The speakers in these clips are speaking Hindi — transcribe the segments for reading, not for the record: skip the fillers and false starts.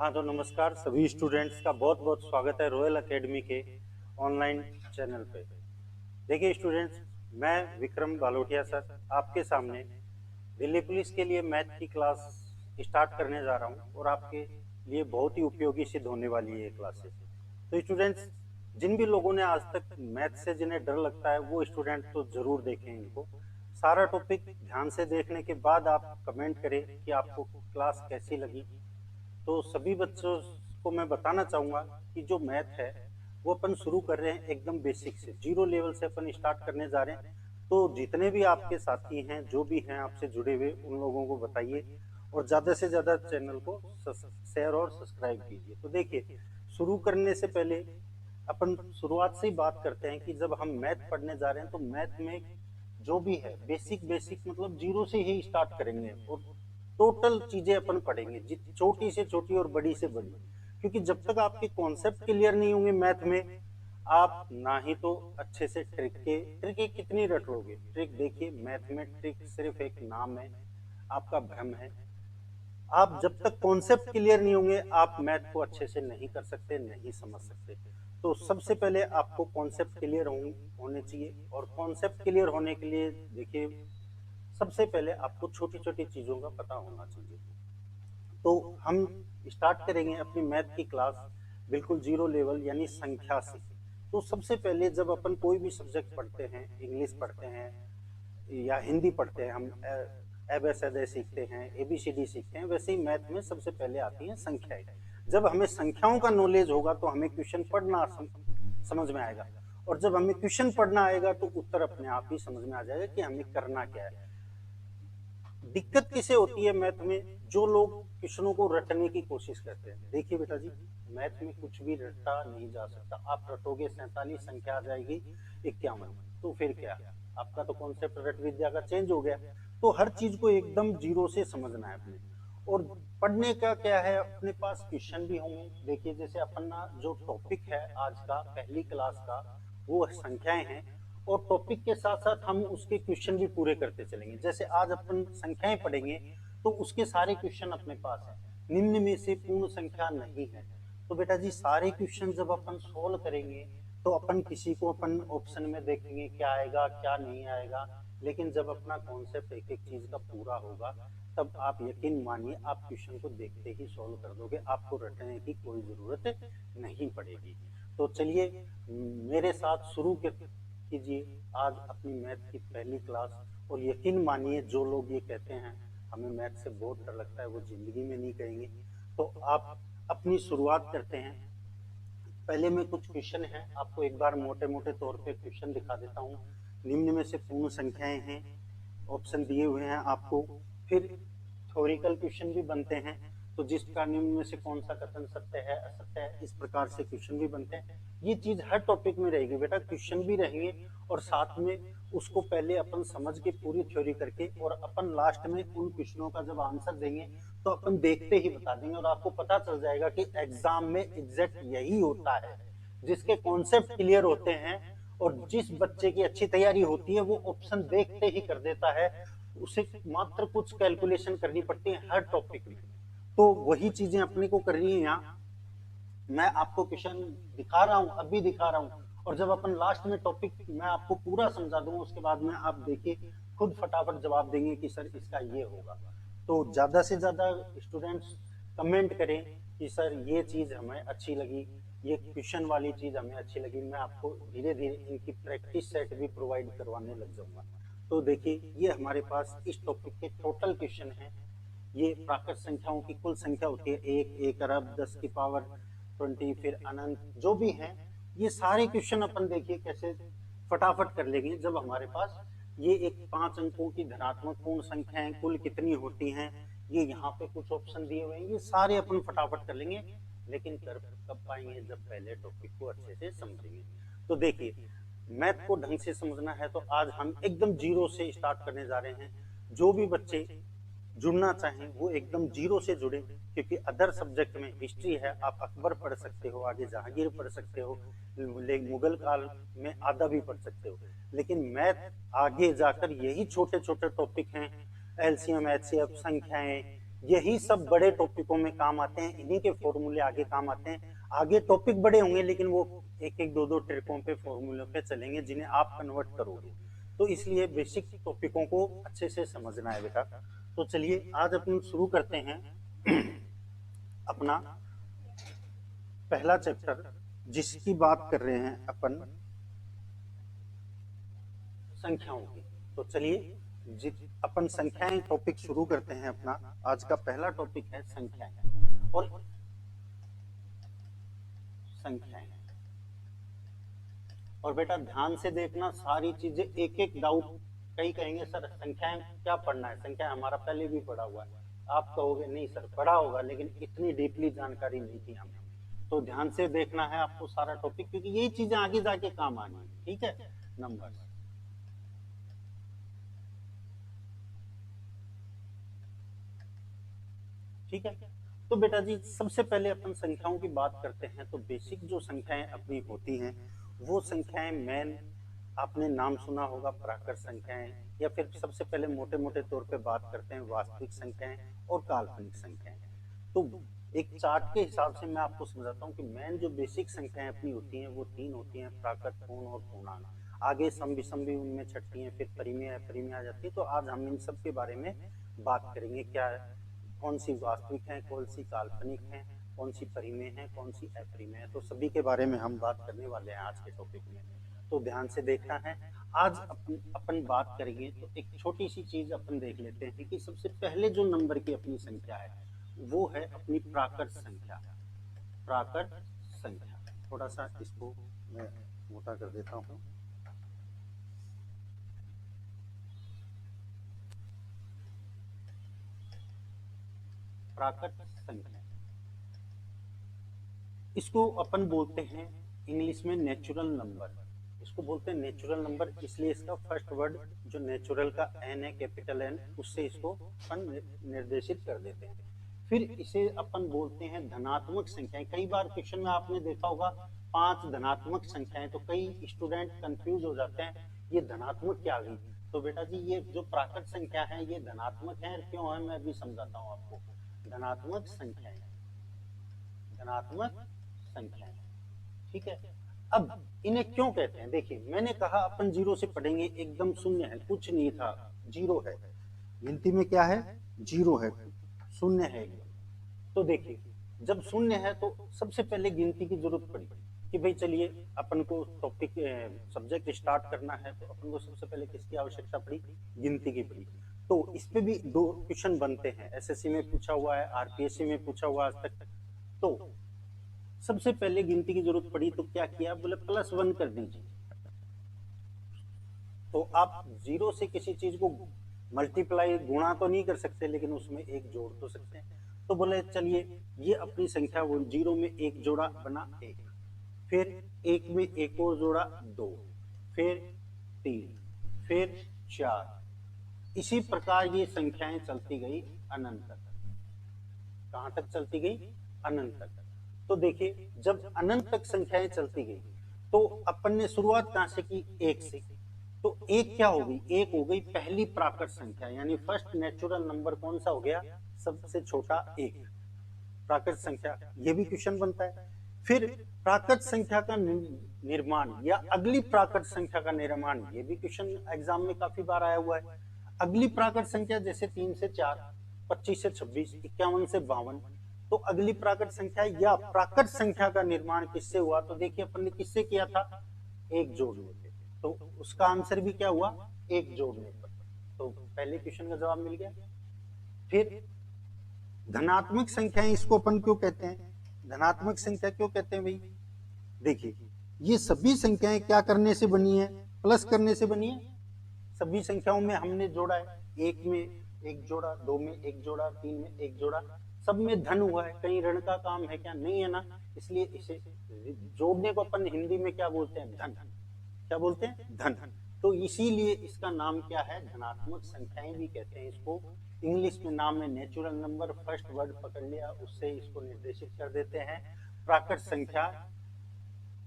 हाँ तो नमस्कार सभी स्टूडेंट्स का बहुत बहुत स्वागत है रॉयल एकेडमी के ऑनलाइन चैनल पे। देखिए स्टूडेंट्स, मैं विक्रम बालोटिया सर आपके सामने दिल्ली पुलिस के लिए मैथ की क्लास स्टार्ट करने जा रहा हूँ और आपके लिए बहुत ही उपयोगी सिद्ध होने वाली है ये क्लासेस। तो स्टूडेंट्स, जिन भी लोगों ने आज तक मैथ से जिन्हें डर लगता है वो स्टूडेंट तो जरूर देखें इनको। सारा टॉपिक ध्यान से देखने के बाद आप कमेंट करें कि आपको क्लास कैसी लगी। तो सभी बच्चों को मैं बताना चाहूंगा कि जो मैथ है वो अपन शुरू कर रहे हैं एकदम बेसिक से, जीरो लेवल से अपन स्टार्ट करने जा रहे हैं। तो जितने भी आपके साथी हैं जो भी हैं आपसे जुड़े हुए उन लोगों को बताइए और ज्यादा से ज्यादा चैनल को शेयर और सब्सक्राइब कीजिए। तो देखिए, शुरू करने से पहले अपन शुरुआत से ही बात करते हैं कि जब हम मैथ पढ़ने जा रहे हैं तो मैथ में जो भी है बेसिक बेसिक मतलब जीरो से ही स्टार्ट करेंगे और टोटल चीजें अपन पढ़ेंगे, छोटी से छोटी और बड़ी से बड़ी। क्योंकि जब तक आपके कॉन्सेप्ट क्लियर नहीं होंगे मैथ में, आप ना ही तो अच्छे से ट्रिक कितनी रट लोगे। ट्रिक देखिए, मैथ में ट्रिक सिर्फ एक नाम है, आपका भ्रम है। आप जब तक कॉन्सेप्ट क्लियर नहीं होंगे आप मैथ को अच्छे से नहीं कर सकते, नहीं समझ सकते। तो सबसे पहले आपको कॉन्सेप्ट क्लियर होने चाहिए और कॉन्सेप्ट क्लियर होने के लिए देखिए, सबसे पहले आपको छोटी छोटी चीजों का पता होना चाहिए। तो हम स्टार्ट करेंगे अपनी मैथ की क्लास बिल्कुल जीरो लेवल यानी संख्या से। तो सबसे पहले जब अपन कोई भी सब्जेक्ट पढ़ते हैं, इंग्लिश पढ़ते हैं या हिंदी पढ़ते हैं, हम एबीसीडी सीखते हैं, एबीसीडी सीखते हैं, वैसे ही मैथ में सबसे पहले आती हैं संख्याएं। जब हमें संख्याओं का नॉलेज होगा तो हमें क्वेश्चन पढ़ना समझ में आएगा, और जब हमें क्वेश्चन पढ़ना आएगा तो उत्तर अपने आप ही समझ में आ जाएगा कि हमें करना क्या है। दिक्कत किसे होती है मैथ में? जो लोग क्वेश्चनों को रटने की कोशिश करते हैं। देखिए बेटा जी, मैथ में कुछ भी रटा नहीं जा सकता। आप रटोगे 47, संख्या आ जाएगी 51, तो फिर क्या? आपका तो कॉन्सेप्ट रट विद्या का चेंज हो गया। तो हर चीज को एकदम जीरो से समझना है अपने। और पढ़ने का क्या है, अपने पास क्वेश्चन भी होंगे। देखिए जैसे अपना जो टॉपिक है आज का पहली क्लास का वो संख्याएं हैं, और टॉपिक के साथ साथ हम उसके क्वेश्चन भी पूरे करते चलेंगे। जैसे आज अपन संख्याएं पढ़ेंगे तो उसके सारे क्वेश्चन अपने पास हैं। निम्न में से पूर्ण संख्या नहीं है। तो बेटा जी, सारे क्वेश्चन जब अपन सोल्व करेंगे तो अपन किसी को अपन ऑप्शन में देखेंगे क्या आएगा क्या नहीं आएगा, लेकिन जब अपना कॉन्सेप्ट एक एक चीज का पूरा होगा तब आप यकीन मानिए आप क्वेश्चन को देखते ही सोल्व कर दोगे, आपको रटने की कोई जरूरत नहीं पड़ेगी। तो चलिए मेरे साथ शुरू कीजिए आज अपनी मैथ की पहली क्लास। और यकीन मानिए जो लोग ये कहते हैं हमें मैथ से बहुत डर लगता है वो जिंदगी में नहीं कहेंगे। तो आप अपनी शुरुआत करते हैं। पहले में कुछ क्वेश्चन है, आपको एक बार मोटे मोटे तौर पे क्वेश्चन दिखा देता हूँ। निम्न में से पूर्ण संख्याएं हैं, ऑप्शन दिए हुए हैं आपको। फिर थ्योरिकल क्वेश्चन भी बनते हैं, तो जिसका निम्न में से कौन सा कथन सत्य है असत्य है, इस प्रकार से क्वेश्चन भी बनते हैं। ये चीज हर टॉपिक में रहेगी बेटा, क्वेश्चन भी रहेंगे और साथ में उसको पहले अपन समझ के पूरी थ्योरी करके और अपन लास्ट में उन क्वेश्चनों का जब आंसर देंगे तो अपन देखते ही बता देंगे और आपको पता चल जाएगा कि एग्जाम में एग्जैक्ट यही होता है। जिसके कॉन्सेप्ट क्लियर होते हैं और जिस बच्चे की अच्छी तैयारी होती है वो ऑप्शन देखते ही कर देता है। उसे मात्र कुछ कैलकुलेशन करनी पड़ती है हर टॉपिक में। तो वही चीजें अपने को करनी है यहाँ। मैं आपको क्वेश्चन दिखा रहा हूं, अभी दिखा रहा हूं, और जब अपन लास्ट में टॉपिक मैं आपको पूरा समझा दूंगा उसके बाद में आप देखिए खुद फटाफट जवाब देंगे कि सर इसका ये होगा। तो ज्यादा से ज्यादा स्टूडेंट्स कमेंट करें कि सर ये चीज हमें अच्छी लगी, ये क्वेश्चन वाली चीज हमें अच्छी लगी। मैं आपको धीरे धीरे इनकी प्रैक्टिस सेट भी प्रोवाइड करवाने लग जाऊंगा। तो देखिए ये हमारे पास इस टॉपिक के टोटल क्वेश्चन है। ये प्राकृत संख्याओं की कुल संख्या होती है, एक, एक अरब, 10 की पावर 20, फिर अनंत, जो भी है ये सारे क्वेश्चन अपन देखिए कैसे फटाफट कर लेंगे। जब हमारे पास ये एक 5 अंकों की धनात्मक पूर्ण संख्याएं कुल कितनी होती हैं, ये यहाँ पे कुछ ऑप्शन दिए हुए हैं, ये सारे अपन फटाफट कर लेंगे। लेकिन कर कब पाएंगे? जब पहले टॉपिक को अच्छे से समझेंगे। तो देखिए, मैथ को ढंग से समझना है तो आज हम एकदम जीरो से स्टार्ट करने जा रहे हैं। जो भी बच्चे जुड़ना चाहें वो एकदम जीरो से जुड़े, क्योंकि अदर सब्जेक्ट में हिस्ट्री है, आप अकबर पढ़ सकते हो, आगे जहांगीर पढ़ सकते हो, मुगल काल में आधा भी पढ़ सकते हो। लेकिन मैथ आगे जाकर यही छोटे छोटे टॉपिक हैं, एलसीएम एचसीएफ, संख्याएं, यही सब बड़े टॉपिकों में काम आते हैं, इन्हीं के फॉर्मूले आगे काम आते हैं। आगे टॉपिक बड़े होंगे लेकिन वो एक एक दो दो ट्रिकों पे फॉर्मूलों पे चलेंगे जिन्हें आप कन्वर्ट करोगे। तो इसलिए बेसिक टॉपिकों को अच्छे से समझना है बेटा। तो चलिए आज अपन शुरू करते हैं अपना पहला चैप्टर, जिसकी बात कर रहे हैं अपन संख्याओं की। तो चलिए अपन संख्याएं टॉपिक शुरू करते हैं अपना। आज का पहला टॉपिक है संख्याएं। और संख्याएं, और बेटा ध्यान से देखना सारी चीजें, एक एक डाउट। कई कहेंगे सर संख्याएं क्या पढ़ना है, संख्या हमारा पहले भी पढ़ा हुआ है। आप कहोगे नहीं सर पढ़ा होगा लेकिन इतनी डीपली जानकारी नहीं थी हमें। तो ध्यान से देखना है आपको सारा टॉपिक, क्योंकि यही चीजें आगे जाके काम आनी है। ठीक है, नंबर। ठीक है, तो बेटा जी सबसे पहले अपन संख्याओं की बात करते हैं। तो बेसिक जो संख्याएं अपनी होती हैं वो संख्याएं मेन, आपने नाम सुना होगा प्राकृत संख्याएं, या फिर सबसे पहले मोटे मोटे तौर पे बात करते हैं वास्तविक संख्याएं और काल्पनिक संख्याएं। तो एक चार्ट के हिसाब से मैं आपको समझाता हूँ कि मेन जो बेसिक संख्याएं अपनी होती हैं वो तीन होती हैं, प्राकृत, पूर्ण और पूर्णांक। आगे सम विषम भी उनमें छटती हैं, फिर परिमेय अपरिमेय आ जाती है। तो आज हम इन सब के बारे में बात करेंगे, क्या है, कौन सी वास्तविक है, कौन सी काल्पनिक है, कौन सी परिमेय है, कौन सी अपरिमेय है। तो सभी के बारे में हम बात करने वाले हैं आज के टॉपिक में। तो ध्यान से देखना है। आज अपन बात करेंगे तो एक छोटी सी चीज अपन देख लेते हैं कि सबसे पहले जो नंबर की अपनी संख्या है वो है अपनी प्राकृत संख्या। प्राकृत संख्या, थोड़ा सा इसको मैं मोटा कर देता हूँ। प्राकृत संख्या, इसको अपन बोलते हैं इंग्लिश में नेचुरल नंबर। इसको बोलते हैं नेचुरल नंबर, इसलिए इसका फर्स्ट वर्ड जो नेचुरल का एन है, कैपिटल एन, उससे इसको अपन निर्देशित कर देते हैं। फिर इसे अपन बोलते हैं धनात्मक संख्याएं। कई बार क्वेश्चन में आपने देखा होगा 5 धनात्मक संख्याएं, तो कई स्टूडेंट कंफ्यूज हो जाते हैं ये धनात्मक क्या गई। तो बेटा जी ये जो प्राकृत संख्या है ये धनात्मक है, क्यों है मैं अभी समझाता हूँ आपको। धनात्मक संख्याएं, धनात्मक संख्याएं, ठीक है। अब इन्हें क्यों कहते हैं, देखिए मैंने कहा अपन जीरो से पढ़ेंगे, एकदम शून्य है, कुछ नहीं था, जीरो है। गिनती में क्या है, जीरो है, शून्य है। तो देखिए जब शून्य है तो सबसे पहले गिनती की जरूरत पड़ी कि भाई चलिए अपन को टॉपिक सब्जेक्ट स्टार्ट करना है, तो अपन को सबसे पहले किसकी आवश्यकता पड़ी, गिनती की पड़ी। तो इस पे भी दो क्वेश्चन बनते हैं, एसएससी में पूछा हुआ है, आरपीएससी में पूछा हुआ आज तक। तो सबसे पहले गिनती की जरूरत पड़ी तो क्या किया, बोले +1 कर दीजिए। तो आप जीरो से किसी चीज को मल्टीप्लाई, गुणा तो नहीं कर सकते लेकिन उसमें एक जोड़ तो सकते हैं। तो बोले चलिए ये अपनी संख्या, वो जीरो में एक जोड़ा बना 1, फिर एक में एक और जोड़ा 2, फिर 3, फिर 4। इसी प्रकार ये संख्याएं चलती गई अनंत तक। कहां तक चलती गई, अनंत तक। तो देखिए जब अनंत तक संख्याएं चलती गई तो अपन ने शुरुआत कहां से की, 1 से। तो एक क्या हो गई, एक हो गई पहली प्राकृत संख्या, यानी फर्स्ट नेचुरल नंबर कौन सा हो गया, सबसे छोटा 1 प्राकृत संख्या। ये भी क्वेश्चन बनता है। फिर प्राकृत संख्या का निर्माण या अगली प्राकृत संख्या का निर्माण, ये भी क्वेश्चन एग्जाम में काफी बार आया हुआ है। अगली प्राकृत संख्या जैसे 3 से 4, 25 से 26, 51 से 52। तो अगली प्राकृत संख्या या प्राकृत संख्या का निर्माण किससे हुआ, तो देखिए अपन ने किससे किया था, एक जोड़ने पे। तो उसका आंसर भी क्या हुआ, एक जोड़ने पर। तो पहले क्वेश्चन का जवाब मिल गया। फिर धनात्मक संख्याएं, इसको अपन क्यों कहते हैं, धनात्मक संख्या क्यों कहते हैं भाई, देखिए ये सभी संख्याएं क्या करने से बनी है, प्लस करने से बनी है। सभी संख्याओं में हमने जोड़ा है, 1 में एक जोड़ा, 2 में एक जोड़ा, 3 में एक जोड़ा, सब में धन हुआ है। कहीं ऋण का काम है क्या, नहीं है ना। इसलिए इसे जोड़ने को अपन हिंदी में क्या बोलते हैं, धन। क्या बोलते हैं, धन। तो इसीलिए इसका नाम क्या है, धनात्मक संख्याएं भी कहते हैं इसको। इंग्लिश में नाम है नेचुरल नंबर, फर्स्ट वर्ड पकड़ लिया उससे इसको निर्देशित कर देते हैं प्राकृत संख्या।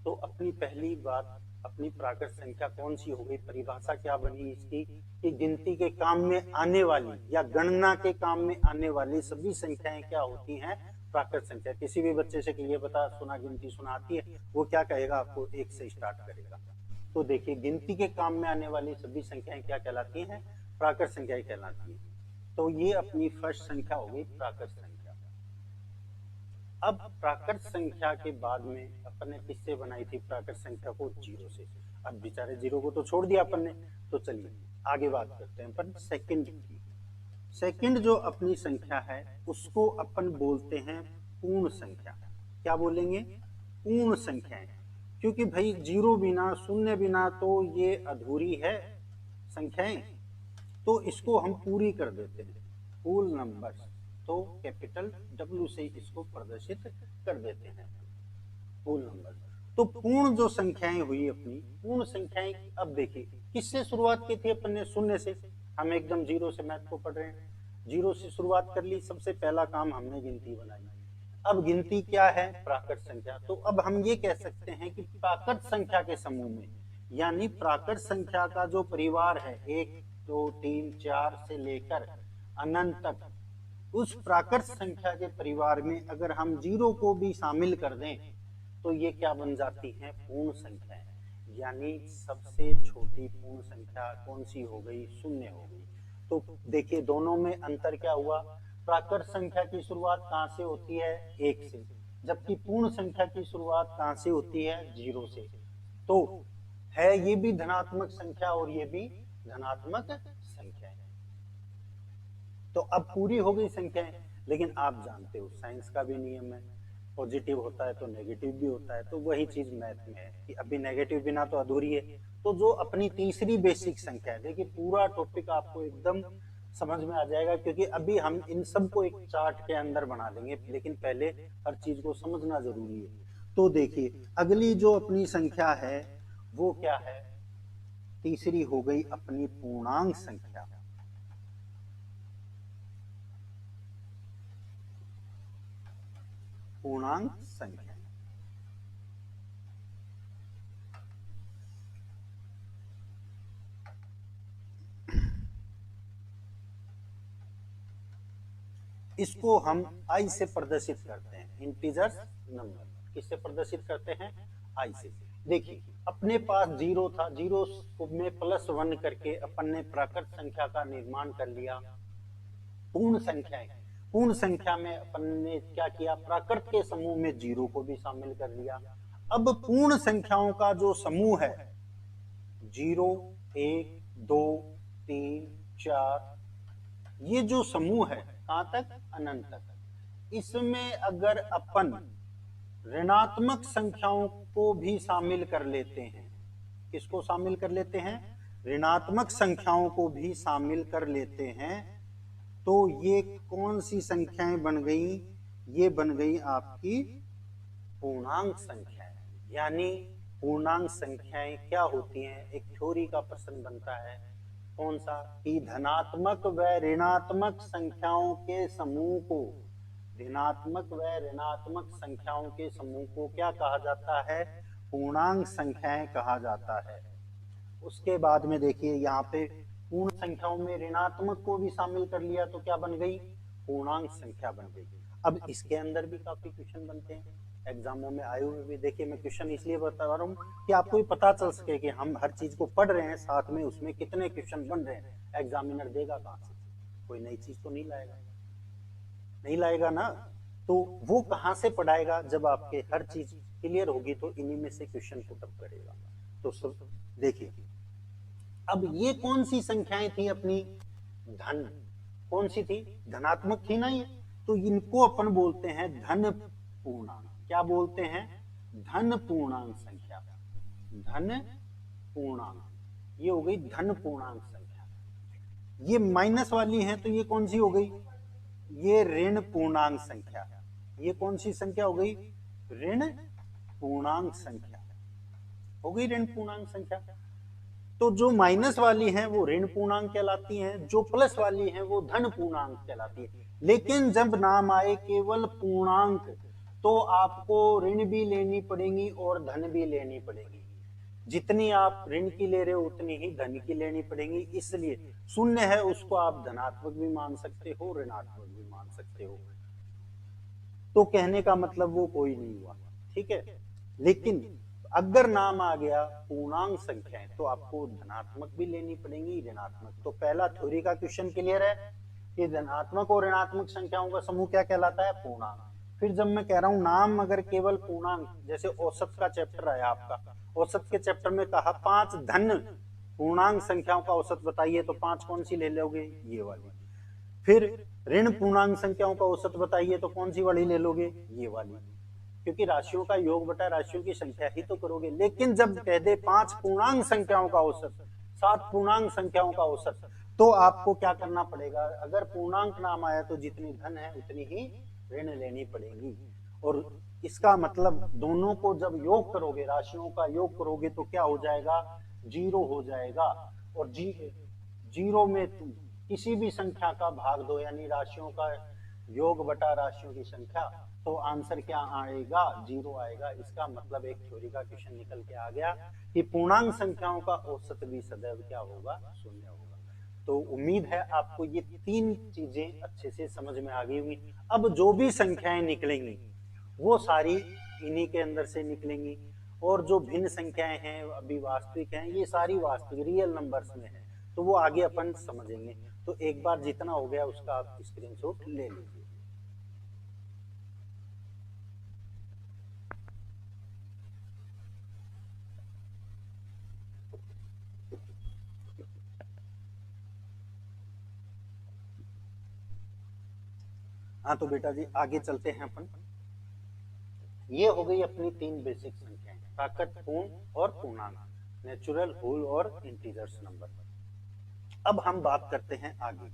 तो अपनी पहली बात अपनी प्राकृत संख्या कौन सी हो गई, परिभाषा क्या बनी इसकी कि गिनती के काम में आने वाली या गणना के काम में आने वाली सभी संख्याएं क्या होती हैं, प्राकृत संख्या। किसी भी बच्चे से कि ये बता सुना गिनती सुना आती है, वो क्या कहेगा, आपको एक से स्टार्ट करेगा। तो देखिए गिनती के काम में आने वाली सभी संख्याएं क्या कहलाती हैं, प्राकृत संख्याएं कहलाती हैं। तो ये अपनी फर्स्ट संख्या हो गई प्राकृत संख्या। अब प्राकृत संख्या के बाद में अपन ने किससे बनाई थी प्राकृत संख्या को, जीरो से। अब बेचारे जीरो को तो छोड़ दिया अपन ने, तो चलिए आगे बात करते हैं अपन सेकंड की। सेकंड जो अपनी संख्या है उसको अपन बोलते हैं पूर्ण संख्या। क्या बोलेंगे, पूर्ण संख्याएं, क्योंकि भाई जीरो बिना शून्य बिना तो ये अधूरी है संख्याएं, तो इसको हम पूरी कर देते हैं, फुल नंबर। तो कैपिटल W से इसको प्रदर्शित कर देते हैं, फुल नंबर। तो पूर्ण जो संख्याएं हुई अपनी, पूर्ण संख्याएं, अब देखिए किससे शुरुआत की थी अपन ने, शून्य से। हम एकदम जीरो से मैथ को पढ़ रहे हैं, जीरो से शुरुआत कर ली, सबसे पहला काम हमने गिनती बनाई। अब गिनती क्या है, प्राकृत संख्या। तो अब हम ये कह सकते हैं कि प्राकृत संख्या के समूह में, यानी प्राकृत संख्या का जो परिवार है 1 2 3 4 से लेकर अनंत तक, उस प्राकृत संख्या के परिवार में अगर हम जीरो को भी शामिल कर दें तो ये क्या बन जाती है, पूर्ण संख्या है। यानी सबसे छोटी पूर्ण संख्या कौन सी हो गई, शून्य हो गई। तो देखिए दोनों में अंतर क्या हुआ, प्राकृत संख्या की शुरुआत कहां से होती है, 1 से, जबकि पूर्ण संख्या की शुरुआत कहां से होती है, 0 से। तो है ये भी धनात्मक संख्या और ये भी धनात्मक संख्या है। तो अब पूरी हो गई संख्याएं। लेकिन आप जानते हो साइंस का भी नियम है, पॉजिटिव होता है तो नेगेटिव भी होता है। तो वही चीज मैथ में है कि अभी नेगेटिव बिना तो अधूरी है। तो जो अपनी तीसरी बेसिक संख्या है, देखिए पूरा टॉपिक आपको एकदम समझ में आ जाएगा, क्योंकि अभी हम इन सबको एक चार्ट के अंदर बना देंगे, लेकिन पहले हर चीज को समझना जरूरी है। तो देखिए अगली जो अपनी संख्या है वो क्या है, तीसरी हो गई अपनी पूर्णांक संख्या। पूर्णांक संख्या, इसको हम आई से प्रदर्शित करते हैं, इंटीजर्स नंबर। किससे प्रदर्शित करते हैं, आई से। देखिए अपने पास जीरो था, जीरो में +1 करके अपन ने प्राकृत संख्या का निर्माण कर लिया। पूर्ण संख्या है, पूर्ण संख्या में अपन ने क्या किया, प्राकृत के समूह में जीरो को भी शामिल कर लिया। अब पूर्ण संख्याओं का जो समूह है, 0 1 2 3 4, ये जो समूह है कहां तक, अनंत तक। इसमें अगर अपन ऋणात्मक संख्याओं को भी शामिल कर लेते हैं, किसको शामिल कर लेते हैं, ऋणात्मक संख्याओं को भी शामिल कर लेते हैं, तो ये कौन सी संख्याएं बन गई, ये बन गई आपकी पूर्णांक संख्याएं। यानी पूर्णांक संख्याएं क्या होती हैं, एक थ्योरी का प्रश्न बनता है, कौन सा, कि धनात्मक व ऋणात्मक संख्याओं के समूह को, धनात्मक व ऋणात्मक संख्याओं के समूह को क्या कहा जाता है, पूर्णांक संख्याएं कहा जाता है। उसके बाद में देखिए यहाँ पे पूर्ण संख्याओं में ऋणात्मक को भी शामिल कर लिया तो क्या बन गई, पूर्णांक संख्या बन गई। अब इसके अंदर भी काफी क्वेश्चन बनते हैं, एग्जामों में आए हुए भी। देखिए मैं क्वेश्चन इसलिए बता रहा हूँ कि आपको ये पता चल सके कि हम हर चीज को पढ़ रहे हैं, साथ में उसमें कितने क्वेश्चन बन रहे हैं। एग्जामिनर देगा कहाँ से, कोई नई चीज तो नहीं लाएगा, नहीं लाएगा ना। तो वो कहाँ से पढ़ाएगा, जब आपके हर चीज क्लियर होगी तो इन्हीं में से क्वेश्चन पुटअप करेगा। तो सब देखिए अब ये कौन सी संख्याएं थी अपनी, धन, कौन सी थी, धनात्मक थी ना ये, तो इनको अपन बोलते हैं धन पूर्णांक। क्या बोलते हैं, धन पूर्णांक संख्या, धन पूर्णांक, ये हो गई धन पूर्णांक संख्या। ये माइनस वाली है तो ये कौन सी हो गई, ये ऋण पूर्णांक संख्या। ये कौन सी संख्या हो गई, ऋण पूर्णांक संख्या हो गई, ऋण पूर्णांक संख्या। तो जो माइनस वाली हैं वो ऋण पूर्णांक कहलाती हैं, जो प्लस वाली हैं वो धन पूर्णांक कहलाती है। लेकिन जब नाम आए केवल पूर्णांक तो आपको ऋण भी लेनी पड़ेगी और धन भी लेनी पड़ेगी। जितनी आप ऋण की ले रहे हो उतनी ही धन की लेनी पड़ेगी, इसलिए शून्य है उसको आप धनात्मक भी मान सकते हो, ऋणात्मक भी मान सकते हो। तो कहने का मतलब वो कोई नहीं हुआ, ठीक है। लेकिन अगर नाम आ गया पूर्णांक संख्याएं तो आपको धनात्मक भी लेनी पड़ेगी, ऋणात्मक। तो पहला थ्योरी का क्वेश्चन क्लियर है कि धनात्मक और ऋणात्मक संख्याओं का समूह क्या कहलाता है, पूर्णांक। फिर जब मैं कह रहा हूं नाम अगर केवल पूर्णांक, जैसे औसत का चैप्टर है आपका, औसत के चैप्टर में कहा 5 धन पूर्णांक संख्याओं का औसत बताइए, तो 5 कौन सी ले लोगे, ये वाली। फिर ऋण पूर्णांक संख्याओं का औसत बताइए, तो कौन सी वाली ले लोगे, ये वाली, क्योंकि राशियों का योग बटा राशियों की संख्या ही तो करोगे। लेकिन जब कह दे 5 पूर्णांक संख्याओं का औसत, 7 पूर्णांक संख्याओं का औसत, तो आपको क्या करना पड़ेगा, अगर पूर्णांक नाम आया तो जितनी धन है उतनी ही ऋण लेनी पड़ेगी। और इसका मतलब दोनों को जब योग करोगे, राशियों का योग करोगे, तो क्या हो जाएगा, 0 हो जाएगा। और जीरो में तुम किसी भी संख्या का भाग दो, यानी राशियों का योग बटा राशियों की संख्या, तो आंसर क्या आएगा, 0 आएगा। इसका मतलब एक थ्योरी का क्वेश्चन निकल के आ गया कि पूर्णांक संख्याओं का औसत भी सदैव क्या होगा, 0 होगा। तो उम्मीद है आपको ये 3 चीजें अच्छे से समझ में आ गई होंगी। अब जो भी संख्याएं निकलेंगी वो सारी इन्हीं के अंदर से निकलेंगी, और जो भिन्न संख्याएं हैं अभी वास्तविक हैं, ये सारी वास्तविक रियल नंबर्स में है, तो वो आगे अपन समझेंगे। तो एक बार जितना हो गया उसका आप स्क्रीनशॉट ले लीजिए। हाँ तो बेटा जी आगे चलते हैं अपन। ये हो गई अपनी 3 बेसिक संख्याएं, प्राकृत, पूर्ण और पूर्णांक, नेचुरल, होल और इंटीजर्स नंबर। अब हम बात करते हैं आगे।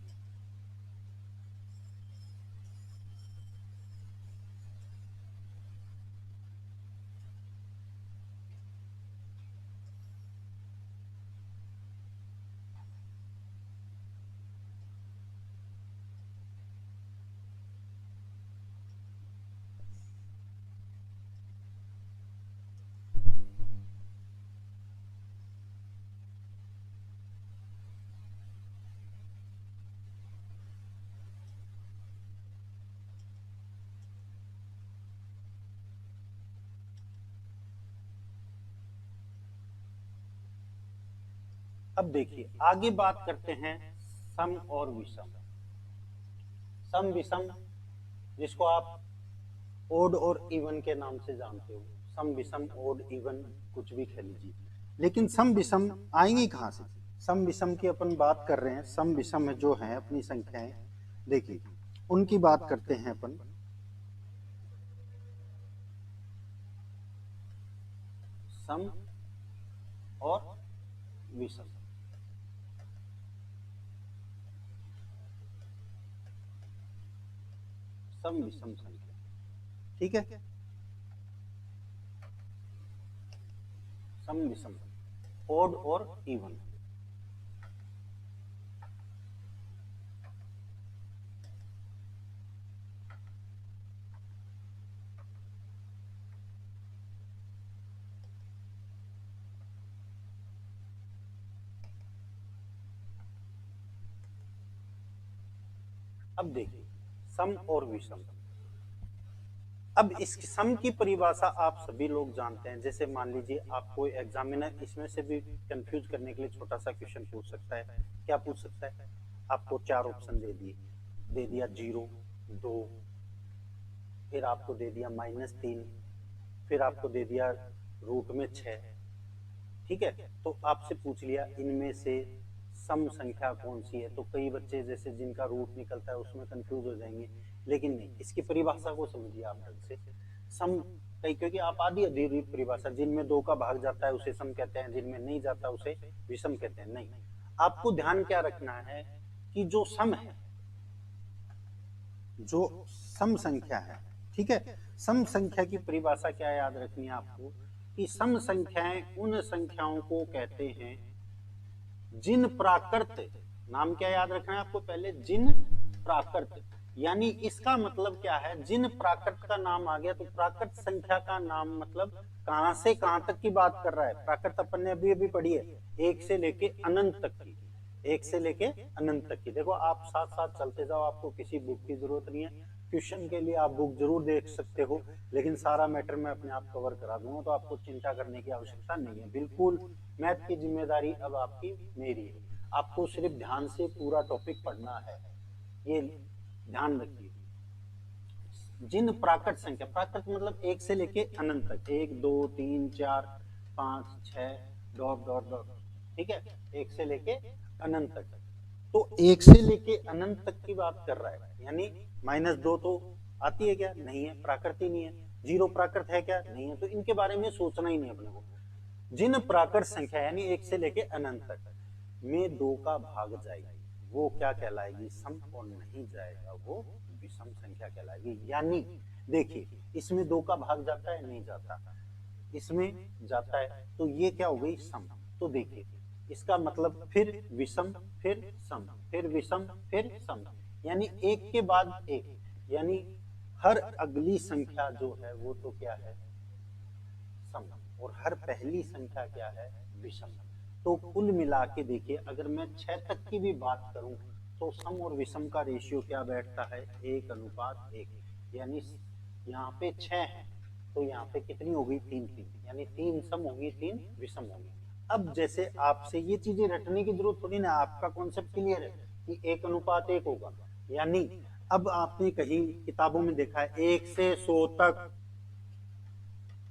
अब देखिए आगे बात करते हैं सम और विषम। सम विषम जिसको आप ओड और इवन के नाम से जानते हो, सम विषम ओड इवन कुछ भी कह लीजिए। लेकिन सम विषम आएंगी कहां से, सम विषम की अपन बात कर रहे हैं। सम विषम जो है अपनी संख्याएं, देखिए उनकी बात करते हैं अपन। सम और विषम, सम विषम संख्या, ठीक है। सम विषम, ओड और इवन। अब देखिए सम और विषम। अब इस सम की परिभाषा आप सभी लोग जानते हैं। जैसे मान लीजिए आपको एग्जामिनर इसमें से भी कंफ्यूज करने के लिए छोटा सा क्वेश्चन पूछ सकता है। क्या पूछ सकता है, आपको 4 ऑप्शन दे दिए, दे दिया 0, 2, फिर आपको दे दिया -3, फिर आपको दे दिया रूट में 6, ठीक है। तो आपसे पूछ लिया इनमें से सम संख्या कौन सी है। तो कई बच्चे जैसे जिनका रूट निकलता है उसमें कंफ्यूज हो जाएंगे, लेकिन नहीं, इसकी परिभाषा को समझिए आप ढंग से। सम कई, क्योंकि आप आधी अधूरी परिभाषा, जिनमें 2 का भाग जाता है उसे सम कहते हैं, जिनमें नहीं जाता उसे विषम कहते हैं, नहीं। आपको ध्यान क्या रखना है कि जो सम है, जो सम संख्या है, ठीक है, सम संख्या की परिभाषा क्या याद रखनी है आपको कि सम संख्याएं उन संख्याओं को कहते हैं जिन प्राकृत, नाम क्या याद रखना है आपको पहले, जिन प्राकृत यानी इसका मतलब क्या है, जिन प्राकृत का नाम आ गया तो प्राकृत संख्या का नाम मतलब कहां से कहां तक की बात कर रहा है। प्राकृत अपन ने अभी अभी पढ़ी है, एक से लेके अनंत तक की, एक से लेके अनंत तक की। देखो आप साथ साथ चलते जाओ, आपको किसी बुक की जरूरत नहीं है। क्वेश्चन के लिए आप बुक जरूर देख सकते हो, लेकिन सारा मैटर मैं अपने आप कवर करा दूंगा, तो आपको चिंता करने की आवश्यकता नहीं है। बिल्कुल मैथ की जिम्मेदारी अब आपकी मेरी है, आपको सिर्फ ध्यान से पूरा टॉपिक पढ़ना है, ये ध्यान रखिए। जिन प्राकृत संख्या, प्राकृत मतलब एक से लेके अनंत तक, एक दो तीन चार पांच छह डॉट डॉट डॉट, ठीक है, एक से लेके अनंत तक। तो एक से लेके अनंत तक की बात कर रहा है, यानी -2 तो आती है क्या, नहीं है, प्राकृत ही नहीं है। 0 प्राकृत है क्या, नहीं है, तो इनके बारे में सोचना ही नहीं अपने को। जिन प्राकृत संख्या यानी एक से लेके अनंत तक में 2 का भाग जाएगी, वो क्या कहलाएगी, सम, और नहीं जाएगा वो विषम संख्या कहलाएगी। यानी देखिए इसमें 2 का भाग जाता है, नहीं जाता, इसमें जाता है, तो ये क्या हो गई, सम। तो देखिए इसका मतलब फिर विषम, फिर सम, फिर विषम, फिर सम, यानी एक के बाद एक, यानी हर अगली संख्या जो है वो तो क्या है, सम, और हर पहली संख्या क्या है, विषम। तो कुल मिला के देखिए अगर मैं 6 तक की भी बात करूं तो सम और विषम का रेशियो क्या बैठता है, 1:1। यानी यहाँ पे 6 है तो यहाँ पे कितनी हो गई, 3 यानी 3 सम होगी, 3 विषम होगी। अब जैसे आपसे ये चीजें रटने की जरूरत थोड़ी ना, आपका कॉन्सेप्ट क्लियर है कि 1:1 होगा। यानी अब आपने कहीं किताबों में देखा है 1 से 100 तक,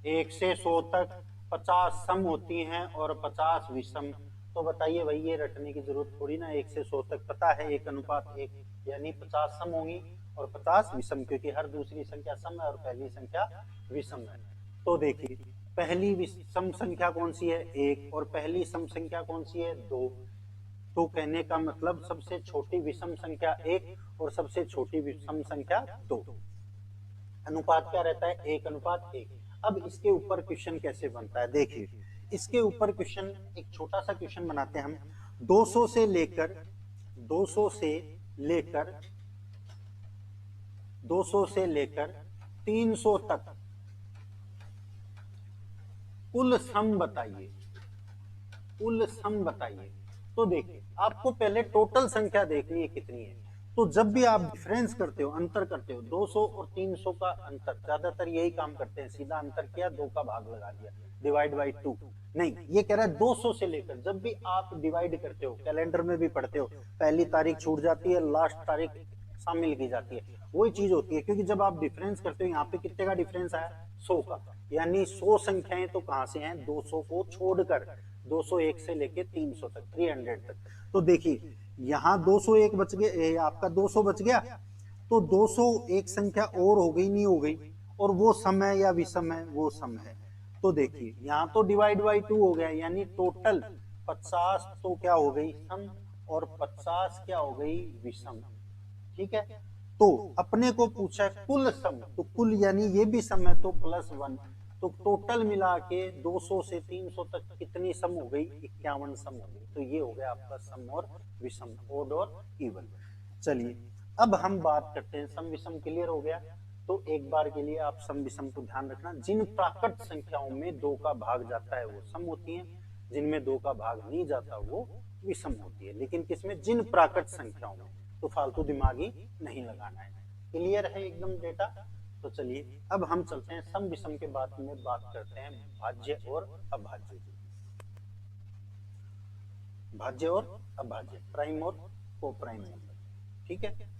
1 से 100 तक 50 सम होती हैं और 50 विषम। तो बताइए भाई ये रटने की जरूरत थोड़ी ना, 1 से 100 तक पता है 1:1, यानी 50 सम होंगी और 50 विषम, क्योंकि हर दूसरी संख्या सम है और पहली संख्या विषम है। तो देखिए पहली विषम संख्या कौन सी है, 1, और पहली सम संख्या कौन सी है, 2। तो कहने का मतलब सबसे छोटी विषम संख्या 1 और सबसे छोटी विषम संख्या 2, अनुपात क्या रहता है, 1:1। अब इसके ऊपर क्वेश्चन कैसे बनता है, देखिए इसके ऊपर क्वेश्चन, एक छोटा सा क्वेश्चन बनाते हैं हम। 200 से लेकर 200 से लेकर 200 से लेकर 300 तक कुल सम बताइए, कुल सम बताइए। तो देखिए आपको पहले टोटल संख्या देखनी है कितनी है। तो जब भी आप डिफरेंस करते हो, अंतर करते हो, 200 और 300 का अंतर, ज्यादातर यही काम करते हैं, सीधा अंतर किया, 2 का भाग लगा दिया, डिवाइड बाई 2। नहीं, ये कह रहा है 200 से लेकर, जब भी आप डिवाइड करते हो, कैलेंडर में भी पढ़ते हो, पहली तारीख छूट जाती है, लास्ट तारीख शामिल की जाती है, वही चीज होती है। क्योंकि जब आप डिफरेंस करते हो, यहाँ पे कितने का डिफरेंस आया, 100 का, यानी 100 संख्याएं तो कहां से हैं, 200 को छोड़कर, 201 से लेके 300 तक, 300 तक। तो देखिए यहाँ 201 बच गए, आपका 200 बच गया, तो 200 एक संख्या और हो गई, नहीं हो गई, और वो सम है या विषम है, वो सम है। तो देखिए यहाँ तो डिवाइड बाई 2 हो गया, यानी टोटल 50 तो क्या हो गई, सम, और 50 क्या हो गई, विषम। ठीक है, तो अपने को पूछा है कुल सम, तो कुल यानी ये भी सम है तो +1। तो टोटल मिला के 200 से 300 तक कितनी सम हो गई, 51 सम हो गई। तो ये हो गया आपका सम और विषम, ओड और इवन। चलिए अब हम बात करते हैं, सम विषम क्लियर हो गया। तो एक बार के लिए आप सम विषम को ध्यान रखना, जिन प्राकृत संख्याओं में 2 का भाग जाता है वो सम होती है, जिनमें 2 का भाग नहीं जाता वो विषम होती है। लेकिन किसमें, जिन प्राकृत संख्याओं में, तो फालतू दिमाग ही नहीं लगाना है। क्लियर है एकदम डेटा। तो चलिए अब हम चलते हैं सम विषम के बाद में बात करते हैं भाज्य और अभाज्य की। भाज्य और अभाज्य, प्राइम और को प्राइम नंबर, ठीक है।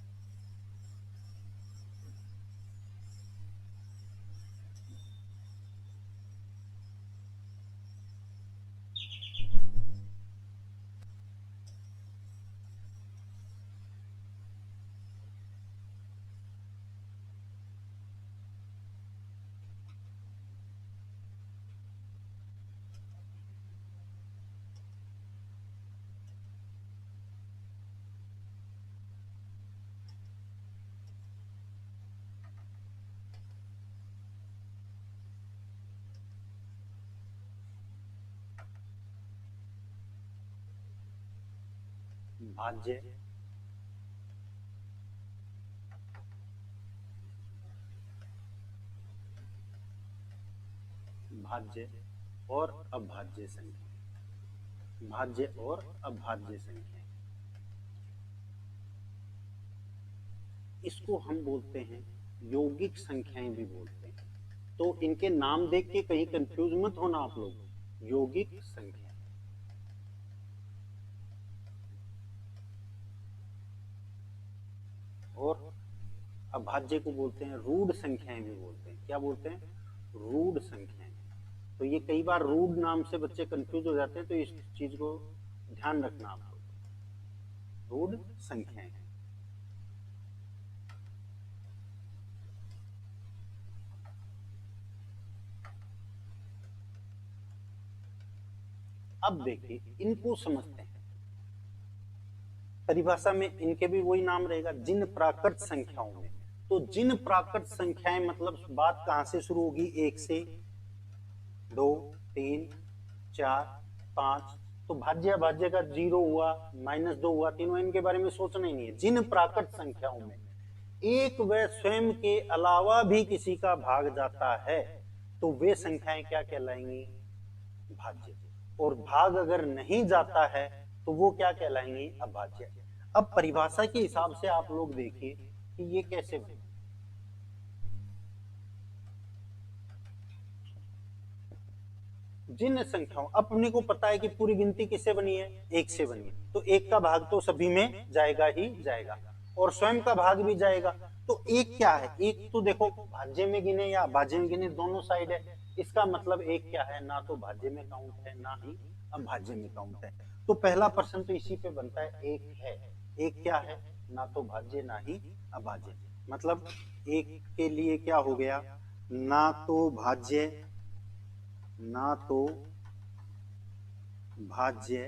भाज्य भाज्य और अभाज्य संख्या, भाज्य और अभाज्य संख्या, इसको हम बोलते हैं यौगिक संख्याएं भी बोलते हैं। तो इनके नाम देख के कहीं कंफ्यूज मत होना आप लोग, यौगिक संख्या। और अभाज्य को बोलते हैं रूढ़ संख्याएं भी बोलते हैं। क्या बोलते हैं? रूढ़ संख्याएं। तो ये कई बार रूढ़ नाम से बच्चे कंफ्यूज हो जाते हैं, तो इस चीज को ध्यान रखना आप लोग, रूढ़ संख्याएं। अब देखिए इनको समझते हैं। परिभाषा में इनके भी वही नाम रहेगा, जिन प्राकृत संख्याओं में। तो जिन प्राकृत संख्याएं मतलब बात कहां से शुरू होगी? 1 से 2, 3, 4, 5। तो भाज्य अभाज्य का 0 हुआ, -2 हुआ, तीनों इनके बारे में सोचना ही नहीं है। जिन प्राकृत संख्याओं में एक व स्वयं के अलावा भी किसी का भाग जाता है तो वे संख्याएं क्या कहलाएंगी? भाज्य। और भाग अगर नहीं जाता है तो वो क्या कहलाएंगी? अभाज्य। अब परिभाषा के हिसाब से आप लोग देखिए कि ये कैसे बने। जिन संख्याओं, अपने को पता है कि पूरी गिनती किससे बनी है? 1 से बनी है। तो 1 का भाग तो सभी में जाएगा ही जाएगा, और स्वयं का भाग भी जाएगा। तो 1 क्या है? 1 तो देखो भाज्य में गिने या अभाज्य में गिने, दोनों साइड है। इसका मतलब 1 क्या है? ना तो भाज्य में काउंट है ना ही अभाज्य में काउंट है। तो पहला प्रश्न तो इसी पे बनता है, 1 है। 1 क्या है? ना तो भाज्य ना ही अभाज्य। मतलब 1 के लिए क्या हो गया? ना तो भाज्य ना तो भाज्य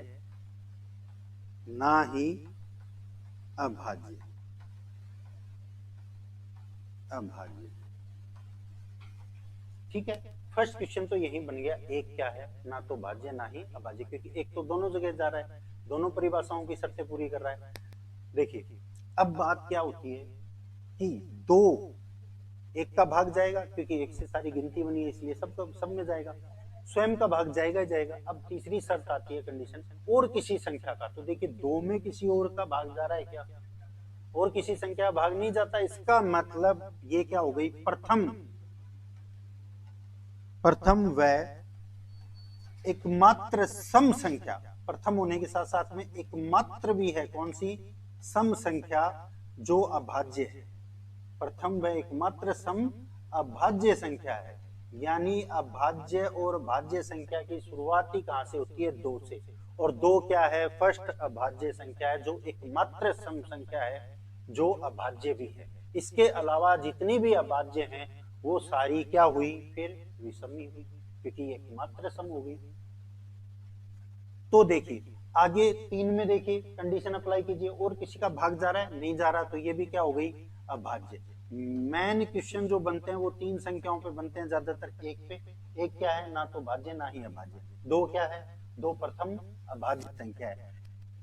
ना ही अभाज्य। अभाज्य, ठीक है। फर्स्ट क्वेश्चन तो यही बन गया, 1 क्या है? ना तो भाज्य ना ही अभाज्य, क्योंकि 1 तो दोनों जगह जा रहा है, दोनों परिभाषाओं की शर्तें पूरी कर रहा है। देखिए अब बात क्या होती है कि 2 1 का भाग जाएगा, क्योंकि 1 से सारी गिनती बनी है, इसलिए सब में जाएगा। स्वयं का भाग जाएगा ही जाएगा। अब तीसरी शर्त आती है, कंडीशन, और किसी संख्या का। तो देखिए 2 में किसी और का भाग जा रहा है क्या? और किसी संख्या का भाग नहीं जाता। इसका मतलब ये क्या हो गई? प्रथम व एकमात्र सम संख्या। प्रथम होने के साथ साथ में एकमात्र भी है। कौन सी? सम संख्या जो अभाज्य है। प्रथम व एकमात्र सम अभाज्य संख्या है। यानी अभाज्य और भाज्य संख्या की शुरुआत ही कहां से होती है? 2 से। और 2 क्या है? फर्स्ट अभाज्य संख्या है, जो एकमात्र सम संख्या है, जो अभाज्य भी है। इसके अलावा जितनी भी अभाज्य हैं वो सारी क्या हुई? फिर विषमी हुई, क्योंकि एकमात्र सम हो गई। तो देखिए आगे 3 में देखिए कंडीशन अप्लाई कीजिए, और किसी का भाग जा रहा है? नहीं जा रहा, तो ये भी क्या हो गई? अभाज्य। मेन क्वेश्चन जो बनते हैं वो 3 संख्याओं पे बनते हैं ज्यादातर। 1 पे, 1 क्या है? ना तो भाज्य ना ही अभाज्य। 2 क्या है? 2 प्रथम अभाज्य संख्या है।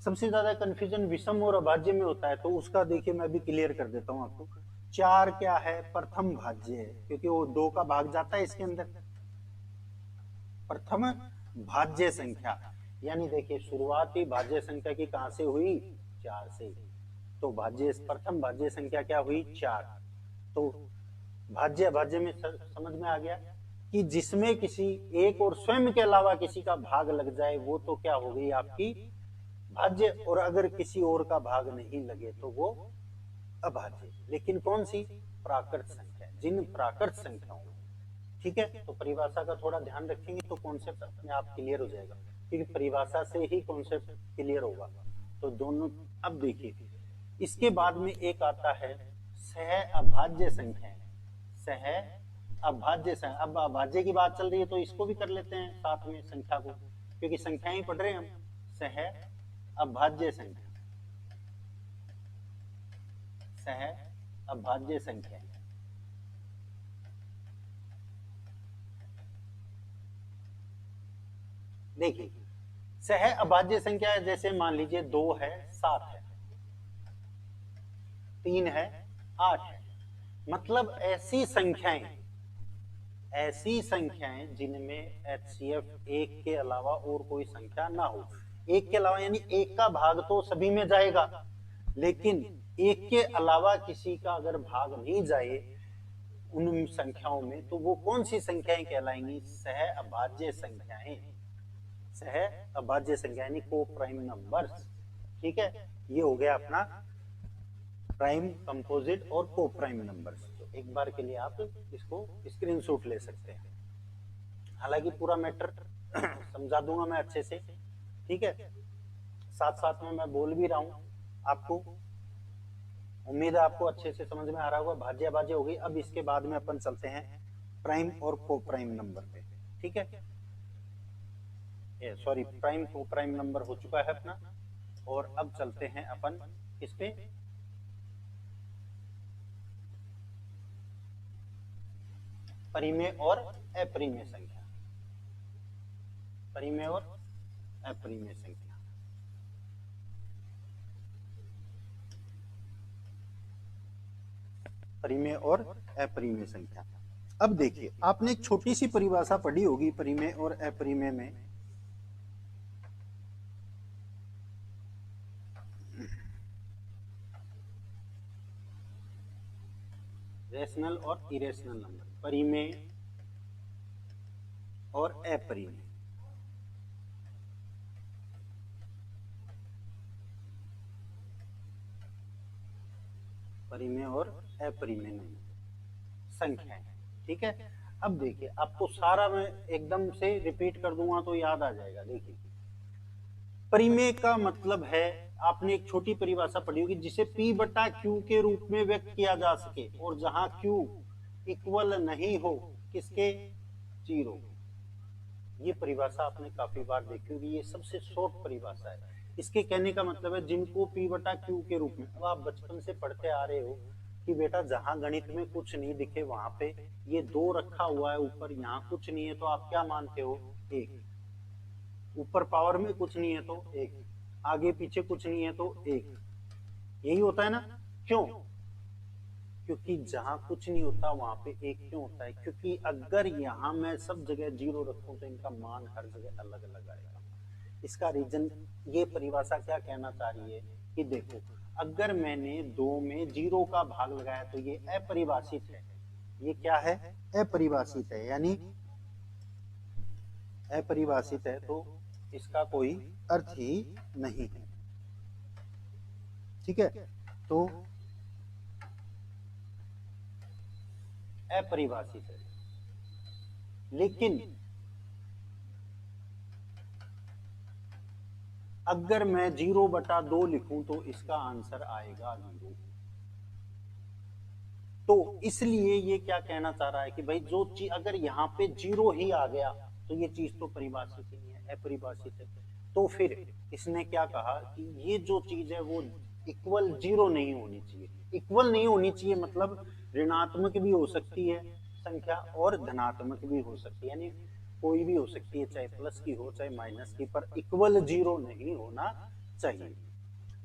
सबसे ज्यादा कंफ्यूजन विषम और अभाज्य में होता है, तो उसका देखिए मैं भी क्लियर कर देता हूं आपको। 4 क्या है? प्रथम भाज्य है, क्योंकि वो 2 का भाग जाता है इसके अंदर। प्रथम भाज्य संख्या, यानी देखिए शुरुआती भाज्य संख्या की कहां से हुई? 4 से। तो भाज्य, प्रथम भाज्य संख्या क्या हुई? 4। तो भाज्य अभाज्य में समझ में आ गया कि जिसमें किसी एक और स्वयं के अलावा किसी का भाग लग जाए वो तो क्या हो गई? आपकी भाज्य। और अगर किसी और का भाग नहीं लगे तो वो अभाज्य। लेकिन कौन सी? प्राकृत संख्या। जिन प्राकृत संख्याओं, ठीक है। तो परिभाषा का थोड़ा ध्यान रखेंगे तो कॉन्सेप्ट अपने आप क्लियर हो जाएगा, क्योंकि परिभाषा से ही कॉन्सेप्ट क्लियर होगा। तो दोनों, अब देखिए इसके बाद में एक आता है सह अभाज्य संख्या। सह अभाज्य संख्या। अब अभाज्य की बात चल रही है तो इसको भी कर लेते हैं साथ में संख्या को, क्योंकि संख्याएं ही पढ़ रहे हैं हम। सह अभाज्य संख्या, सह अभाज्य संख्या। देखिए सह अभाज्य संख्या जैसे मान लीजिए 2 है, 7 है, 3 है, 8 है। मतलब ऐसी संख्याएं ऐसी संख्याएं जिनमें HCF एक के अलावा और कोई संख्या ना हो। एक के अलावा यानी एक का भाग तो सभी में जाएगा, लेकिन एक के अलावा किसी का अगर भाग नहीं जाए उन संख्याओं में, तो वो कौन सी संख्याएं कहलाएंगी? सह अभाज्य संख्याएं। सह अभाज्य संख्या यानी को प्राइम नंबर्स। ठीक है, ये हो गया अपना प्राइम, कंपोजिट और को प्राइम नंबर्स। तो एक बार के लिए आप इसको स्क्रीनशॉट ले सकते हैं। हालांकि पूरा मैटर समझा दूंगा मैं अच्छे से, ठीक है। साथ साथ में मैं बोल भी रहा हूं आपको, उम्मीद है आपको अच्छे से समझ में आ रहा होगा। भाज्य भाज्य हो गई। अब इसके बाद में अपन चलते हैं प्राइम और को प्राइम नंबर पे। ठीक है, ये सॉरी प्राइम को प्राइम नंबर हो चुका है अपना। और अब चलते हैं अपन किस पे? परिमेय और अपरिमेय संख्या। परिमेय और अपरिमेय संख्या। परिमेय और अपरिमेय संख्या। अब देखिए, आपने एक छोटी सी परिभाषा पढ़ी होगी परिमेय और अपरिमेय में। रेशनल और इरेशनल नंबर, परिमेय और अपरिमेय। परिमेय और अपरिमेय नंबर संख्याएं। ठीक है, अब देखिए आपको सारा मैं एकदम से रिपीट कर दूंगा तो याद आ जाएगा। देखिए, परिमेय का मतलब है, आपने एक छोटी परिभाषा पढ़ी होगी, जिसे P बटा Q के रूप में व्यक्त किया जा सके और जहां Q इक्वल नहीं हो किसके? जीरो। ये परिभाषा आपने काफी बार देखी होगी, ये सबसे शॉर्ट परिभाषा है। इसके कहने का मतलब है जिनको P बटा Q के रूप में, अब आप बचपन से पढ़ते आ रहे हो कि बेटा जहां गणित में कुछ नहीं दिखे वहां पे ये दो रखा हुआ है ऊपर, यहाँ कुछ नहीं है तो आप क्या मानते हो? एक। ऊपर पावर में कुछ नहीं है तो एक, आगे पीछे कुछ नहीं है तो एक। यही होता है ना? क्यों? क्योंकि जहां कुछ नहीं होता वहां पे एक क्यों होता है? क्योंकि अगर यहां मैं सब जगह जीरो रखूं तो इनका मान हर जगह अलग अलग आएगा। इसका रीजन, ये परिभाषा क्या कहना चाह रही है कि देखो, अगर मैंने दो में जीरो का भाग लगाया तो ये अपरिभाषित है। ये क्या है? अपरिभाषित है, यानी अपरिभाषित है तो इसका कोई अर्थ ही नहीं है। ठीक है, तो अपरिभाषित है। लेकिन अगर मैं 0/2 लिखूं तो इसका आंसर आएगा 0। तो इसलिए ये क्या कहना चाह रहा है कि भाई जो चीज अगर यहाँ पे 0 ही आ गया तो ये चीज तो परिभाषित ही नहीं है, अपरिभाषित है। तो फिर इसने क्या कहा कि ये जो चीज है वो इक्वल 0 नहीं होनी चाहिए। इक्वल नहीं होनी चाहिए मतलब ऋणात्मक भी हो सकती है संख्या और धनात्मक भी हो सकती है, यानी कोई भी हो सकती है, चाहे प्लस की हो चाहे माइनस की, पर इक्वल 0 नहीं होना चाहिए।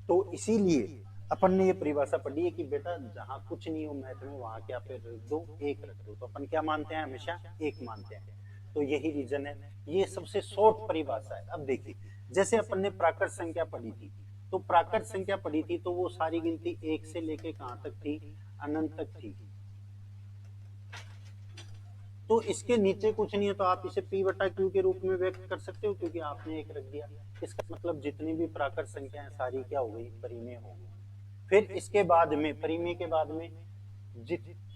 तो इसीलिए अपन ने ये परिभाषा पढ़ी है कि बेटा जहां कुछ नहीं हो मैथ में वहां क्या पे रख दो? एक रख दो। तो अपन क्या मानते हैं? हमेशा एक मानते हैं। तो यही रीजन है, ये सबसे शॉर्ट परिभाषा है। अब देखिए, जैसे अपन ने प्राकृत संख्या पढ़ी थी, तो प्राकृत संख्या पढ़ी थी तो वो सारी गिनती एक से लेके कहां तक थी? अनंत तक थी। तो इसके नीचे कुछ नहीं है तो आप इसे P बटा Q के रूप में व्यक्त कर सकते हो, क्योंकि आपने एक रख दिया। इसका मतलब जितनी भी प्राकृत संख्याएं सारी क्या हो गई? परिमेय हो गई। फिर इसके बाद में, परिमेय के बाद में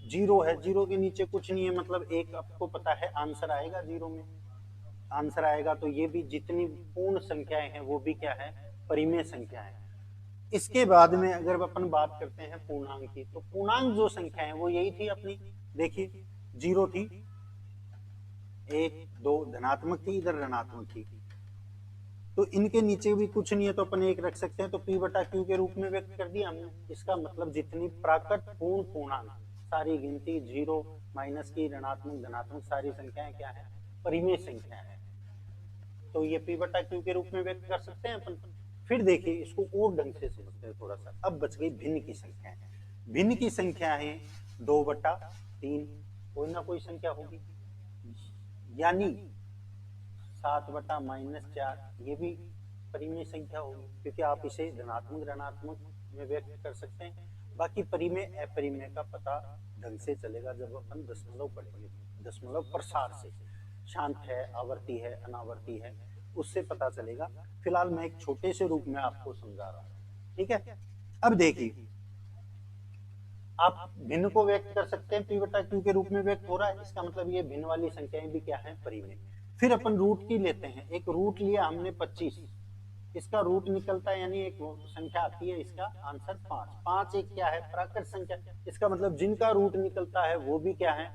जीरो है, जीरो के नीचे कुछ नहीं है मतलब एक, आपको पता है आंसर आएगा जीरो में, आंसर आएगा। तो ये भी जितनी पूर्ण संख्याएं हैं वो भी क्या है? परिमेय संख्या है। इसके बाद में अगर अपन बात करते हैं पूर्णांक की, तो पूर्णांक जो संख्या है वो यही थी अपनी। देखिए, जीरो थी, एक दो धनात्मक थी, इधर ऋणात्मक थी, तो इनके नीचे भी कुछ नहीं है तो अपन एक रख सकते हैं। तो P बटा Q के रूप में व्यक्त कर दिया हमने। इसका मतलब जितनी प्राकृत पूर्ण पूर्णांक सारी गिनती, जीरो माइनस की, ऋणात्मक धनात्मक सारी संख्याएं क्या है? परिमेय संख्या है। तो ये P बटा Q के रूप में व्यक्त कर सकते हैं अपन। फिर देखिए इसको और ढंग से समझते हैं थोड़ा सा। अब बच गई भिन्न की संख्याएं। भिन्न की संख्या है 2/3, कोई ना कोई संख्या होगी। यानी 7/-4 ये भी परिमेय संख्या होगी, क्योंकि आप इसे धनात्मक ऋणात्मक में व्यक्त कर सकते हैं। बाकी परिमेय अपरिमेय का पता ढंग से चलेगा जब अपन दशमलव पढ़ेंगे, दशमलव प्रसार से, शांत है, आवर्ती है, अनावर्ती है, उससे पता चलेगा। फिलहाल मैं एक छोटे से रूप में आपको समझा रहा हूं, ठीक है। अब देखिए, आप भिन्न को व्यक्त कर सकते हैं, p/q के रूप में व्यक्त हो रहा है, इसका मतलब ये भिन्न वाली संख्याएं भी क्या है, परिमेय। फिर अपन रूट की लेते हैं, एक रूट लिया हमने 25, इसका रूट निकलता है, यानी एक संख्या आती है, इसका आंसर 5। 5 एक क्या है, प्राकृत संख्या, इसका मतलब जिनका रूट निकलता है वो भी क्या है,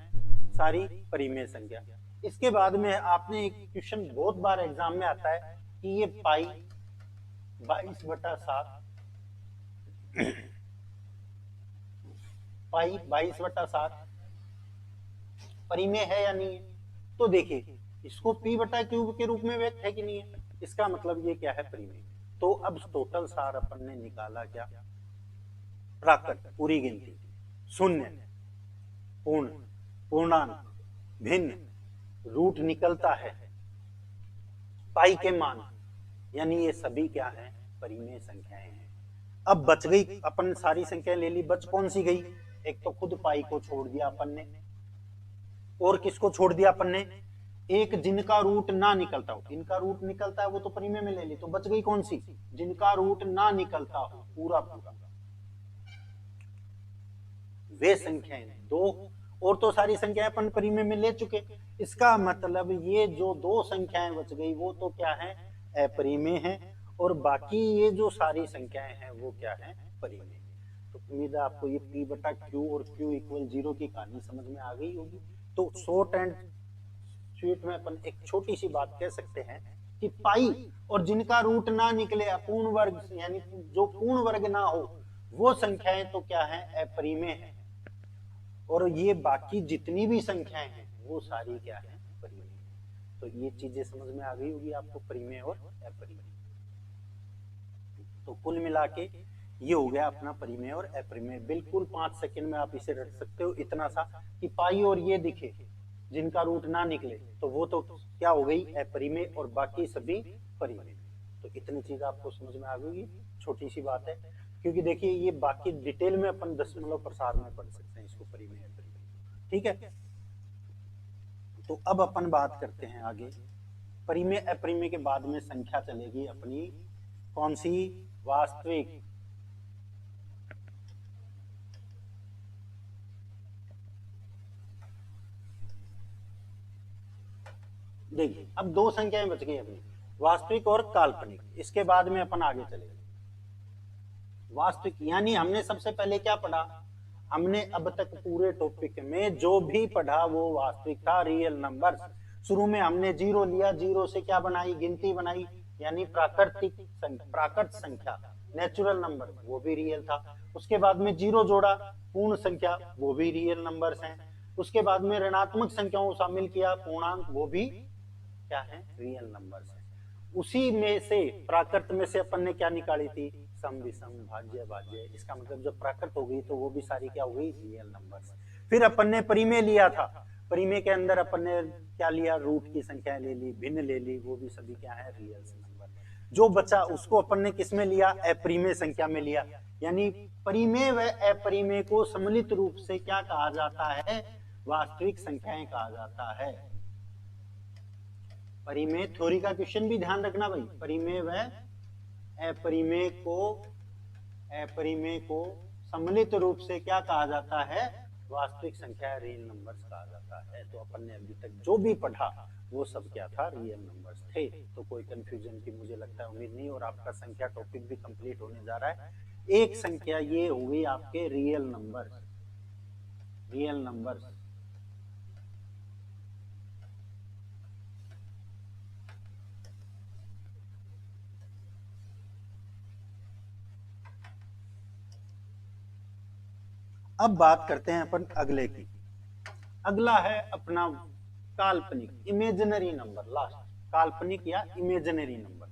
सारी परिमेय संख्या। इसके बाद में आपने एक क्वेश्चन बहुत बार एग्जाम में आता है कि ये पाई 22/7 पाई 22/7 परिमेय है या नहीं है। तो देखिए, इसको p/q के रूप में व्यक्त है कि नहीं है, इसका मतलब ये क्या है, परिमेय। तो अब टोटल सार अपन ने निकाला क्या, प्राकृत, पूरी गिनती, शून्य, पूर्ण, पूर्णांक, भिन्न, रूट निकलता है, पाई के मान, यानी ये सभी क्या है, परिमेय संख्याएं हैं। अब बच गई, अपन सारी संख्याएं ले ली, बच कौन सी गई, एक तो खुद पाई को छोड़ दिया अपन ने, और किसको छोड़ दिया अपन ने, एक जिनका रूट ना निकलता हो, इनका रूट निकलता है वो तो परिमेय में ले ली, तो बच गई कौन सी, जिनका रूट ना निकलता हो पूरा पूरा, वे संख्याएं दो, और तो सारी संख्याएं अपन परिमेय में ले चुके। इसका मतलब ये जो दो संख्याएं बच गई वो तो क्या है, अपरिमेय है, और बाकी ये जो सारी संख्याएं हैं वो क्या है, परिमेय। तो उम्मीद है आपको ये p/q और q = 0 की कहानी समझ में आ गई होगी। तो शॉर्ट एंड स्वीट में अपन एक छोटी सी बात कह सकते हैं कि पाई और जिनका रूट ना निकले, अपूर्ण वर्ग, यानी जो पूर्ण वर्ग ना हो, वो संख्याएं तो क्या है, अपरिमेय है, और ये बाकी जितनी भी संख्याएं हैं वो सारी क्या है, परिमेय। तो ये चीजें समझ में आ गई होगी आपको, परिमेय और अपरिमेय। तो कुल मिला के ये हो गया अपना परिमेय और अपरिमेय। बिल्कुल 5 सेकंड में आप इसे रट सकते हो, इतना सा कि पाई और ये दिखे, जिनका रूट ना निकले, तो वो तो क्या हो गई, अपरिमेय, और बाकी सभी परिमेय। तो इतनी चीज आपको समझ में आ गई, छोटी सी बात है, क्योंकि देखिए ये बाकी डिटेल में अपन दशमलव प्रसार में पढ़ सकते हैं इसको, परिमेय अपरिमेय, ठीक है। तो अब अपन बात करते हैं आगे, परिमेय अपरिमेय के बाद में संख्या चलेगी अपनी कौन सी, वास्तविक। देखिए, अब दो संख्याएं बच गई अपनी, वास्तविक और काल्पनिक। इसके बाद में अपन आगे चलेंगे वास्तविक, यानी हमने सबसे पहले क्या पढ़ा, हमने अब तक पूरे टॉपिक में जो भी पढ़ा वो वास्तविक था, रियल नंबर। शुरू में हमने 0 लिया, 0 से क्या बनाई, गिनती बनाई, यानी प्राकृत संख्या, नेचुरल नंबर, वो भी रियल था। उसके बाद में 0 जोड़ा, पूर्ण संख्या, वो भी रियल नंबर्स हैं। उसके बाद में ऋणात्मक संख्याओं शामिल किया, पूर्णांक, वो भी क्या है, रियल नंबर्स है। उसी में से, प्राकृत में से अपन ने क्या निकाली थी, सम विषम भाज्य भाज्य, इसका मतलब जब प्राकृत हो गई तो वो भी सारी क्या हो गई, रियल नंबर्स। फिर अपन ने परिमेय लिया था, परिमेय के अंदर अपन ने क्या लिया, रूट की संख्या ले ली, भिन्न ले ली, वो भी सभी क्या है, रियल नंबर। जो बचा उसको अपन ने किस में लिया, अपरिमेय संख्या में लिया। यानी परिमेय व अपरिमेय को सम्मिलित रूप से क्या कहा जाता है, वास्तविक संख्याएं कहा जाता है। परिमेय थ्योरी का क्वेश्चन भी ध्यान रखना भाई, परिमेय व अपरिमेय को सम्मिलित रूप से क्या कहा जाता है, वास्तविक संख्या, रियल नंबर्स कहा जाता है। तो अपन ने अभी तक जो भी पढ़ा वो सब क्या था, रियल नंबर्स थे। तो कोई कंफ्यूजन की मुझे लगता है उम्मीद नहीं, और आपका संख्या टॉपिक भी कंप्लीट होने जा रहा है। एक संख्या ये हो गई आपके रियल नंबर्स, रियल नंबर्स। अब बात करते हैं अपन अगले की। अगला है अपना काल्पनिक, इमेजिनरी नंबर, लास्ट, काल्पनिक या इमेजिनरी नंबर,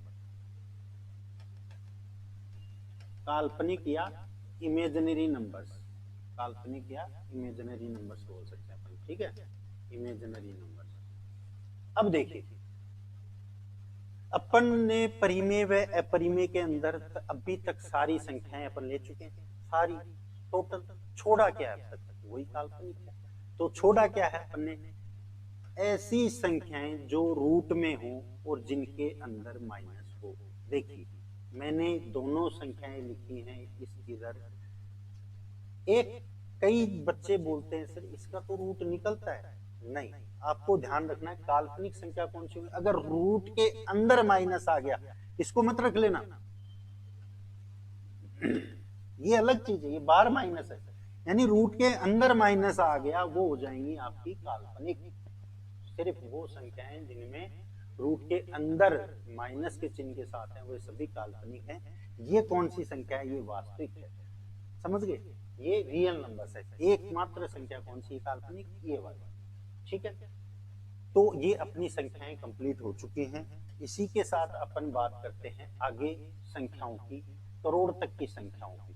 काल्पनिक या इमेजिनरी नंबर्स, काल्पनिक या इमेजिनरी नंबर्स बोल सकते हैं अपन, ठीक है, इमेजिनरी नंबर्स। अब देखिए, अपन ने परिमेय व अपरिमेय के अंदर अभी तक सारी संख्याएं अपन ले चुके हैं, सारी टोटल। छोड़ा क्या है अब तक? वही काल्पनिक है। तो छोड़ा क्या है अपन ने? ऐसी संख्याएं जो रूट में हो और जिनके अंदर माइनस हो। देखिए, मैंने दोनों संख्याएं लिखी हैं इस इधर। एक, कई बच्चे बोलते हैं सर इसका तो रूट निकलता है। नहीं, आपको ध्यान रखना है काल्पनिक संख्या कौन सी होगी। अगर रूट के अंदर माइनस आ गया, इसको मत रख लेना, ये अलग चीज है, ये बार माइनस है। यानी रूट के अंदर माइनस आ गया, वो हो जाएंगी आपकी काल्पनिक। सिर्फ वो संख्याएं जिनमें रूट के अंदर माइनस के चिन्ह के साथ है, वो सभी काल्पनिक हैं। ये कौन सी संख्या है? ये वास्तविक है। समझ गए? ये रियल नंबर्स है। एकमात्र संख्या कौन सी काल्पनिक? ये वाली। ठीक है, तो ये अपनी संख्याएं कंप्लीट हो चुकी हैं। इसी के साथ अपन बात करते हैं आगे संख्याओं की, करोड़ तक की संख्याओं की।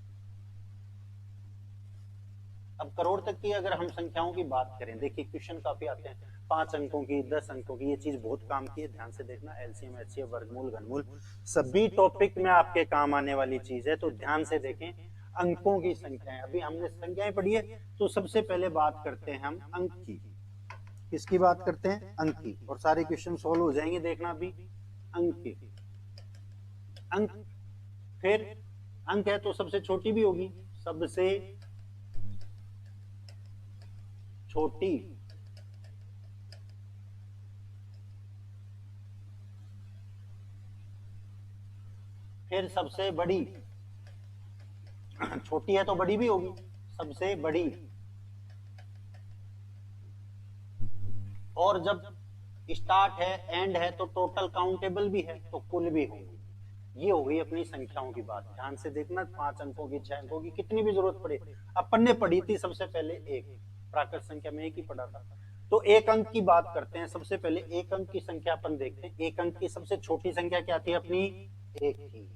अब करोड़ तक की अगर हम संख्याओं की बात करें, देखिए क्वेश्चन काफी आते हैं 5 अंकों की, 10 अंकों की। ये चीज बहुत काम की है, ध्यान से देखना। एलसीएम, एचसीएफ, वर्गमूल, घनमूल सभी टॉपिक में आपके काम आने वाली चीज है, तो ध्यान से देखें। अंकों की संख्याएं, अभी हमने संख्याएं पढ़ी है, तो सबसे पहले बात करते हैं हम अंक की। किसकी बात करते हैं? अंक की। और सारे क्वेश्चन सोल्व हो जाएंगे, देखना अभी। अंक की, अंक, फिर अंक है तो सबसे छोटी भी होगी, सबसे छोटी, फिर सबसे बड़ी, छोटी है तो बड़ी भी होगी, सबसे बड़ी, और जब स्टार्ट है, एंड है, तो टोटल काउंटेबल भी है, तो कुल भी होगी। ये हो गई अपनी संख्याओं की बात। ध्यान से देखना, 5 अंकों की, 6 अंकों की, कितनी भी जरूरत पड़े। अपन ने पढ़ी थी सबसे पहले एक, प्राकृत संख्या में एक ही पढ़ा था। तो एक अंक की बात करते हैं। सबसे पहले एक अंक की संख्या अपन देखते हैं। एक अंक की सबसे छोटी संख्या क्या थी अपनी? एक थी।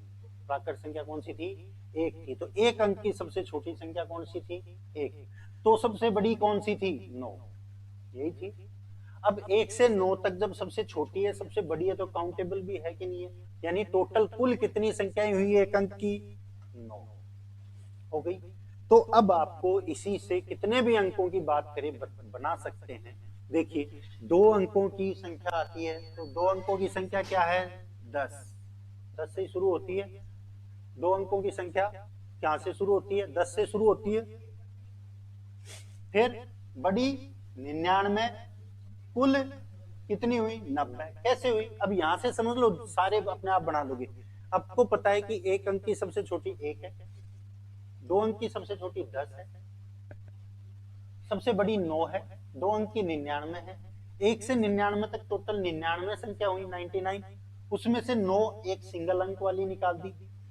प्राकृत संख्या कौन सी थी? एक थी। तो एक अंक की सबसे छोटी संख्या कौन सी थी? एक। तो सबसे बड़ी कौन सी थी? 9, यही थी। अब 1 से 9 तक जब सबसे छोटी है, सबसे बड़ी है, तो काउंटेबल भी है कि नहीं है? यानी टोटल कुल कितनी संख्याएं हुई एक अंक की? 9 हो गई। तो अब आपको इसी से कितने भी अंकों की बात करें बना सकते हैं। देखिए, 2 अंकों की संख्या आती है, तो 2 अंकों की संख्या क्या है? 10। 10 से शुरू होती है। 2 अंकों की संख्या क्या से शुरू होती है? 10 से शुरू होती है। फिर बड़ी 99, कुल कितनी हुई? 90। कैसे हुई? अब यहां से समझ लो, सारे अपने आप बना लोगे। आपको पता है कि एक अंक की सबसे छोटी 1 है, 2 अंक की सबसे छोटी 10 है, सबसे बड़ी 9 है, 2 अंक की 99 है। 1 से 99 तक टोटल 99 संख्या हुई, 99। उसमें से 9 एक सिंगल अंक वाली निकाल दी,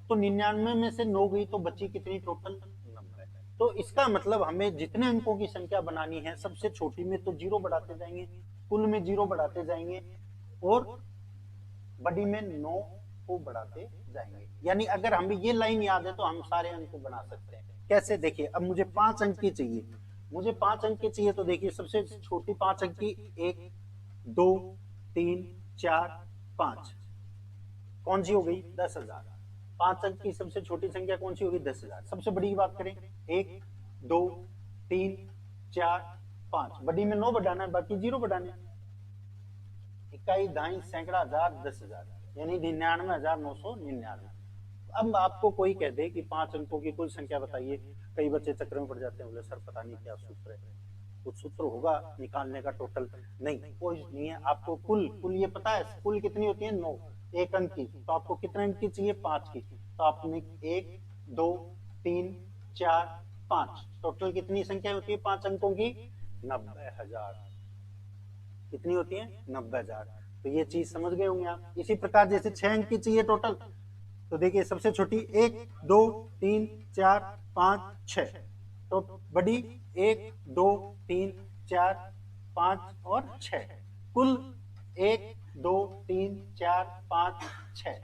तो 99 में से 9 गई, तो बची कितनी टोटल? 90। तो इसका मतलब हमें जितने अंकों की संख्या बनानी है, सबसे छोटी में तो 0 बढ़ाते जाएंगे, कुल में 0 बढ़ाते जाएंगे, और बड़ी में 9 को बढ़ाते जाएंगे। यानी अगर हमें ये लाइन याद है तो हम सारे अंक बना सकते हैं। कैसे? देखिए, अब मुझे 5 अंक की चाहिए, मुझे 5 अंक की चाहिए, तो देखिए सबसे छोटी 5 अंक की 1, 2, 3, 4, 5 कौन सी हो गई? 10,000। 5 अंक की सबसे छोटी संख्या कौन सी होगी? 10,000। सबसे बड़ी की बात करें, 1, 2, 3, 4, 5, बड़ी में 9 बढ़ाना है, बाकी 0 बढ़ाने। इकाई, दहाई, सैकड़ा, हजार, 10,000, यानी 99,999। अब आपको कोई कह दे कि 5 अंकों की कुल संख्या बताइए, कई बच्चे चक्कर में पड़ जाते हैं, बोले सर पता नहीं क्या सूत्र है, कुछ सूत्र होगा निकालने का टोटल। नहीं, कोई नहीं है। आपको कुल ये पता है, कुल कितनी होती है? 9। एक अंक की, तो आपको कितने अंक की चाहिए? 5 की। तो आपने 1, 2, 3, 4, 5, टोटल कितनी संख्या होती है 5 अंकों की? 90,000। कितनी होती है? 90,000। तो ये चीज समझ गए होंगे आप। इसी प्रकार जैसे 6 अंक की चाहिए टोटल, तो देखिए सबसे छोटी 1, 2, 3, 4, 5, 6, तो बड़ी 1, 2, 3, 4, 5 और 6, कुल 1, 2, 3, 4, 5, 6।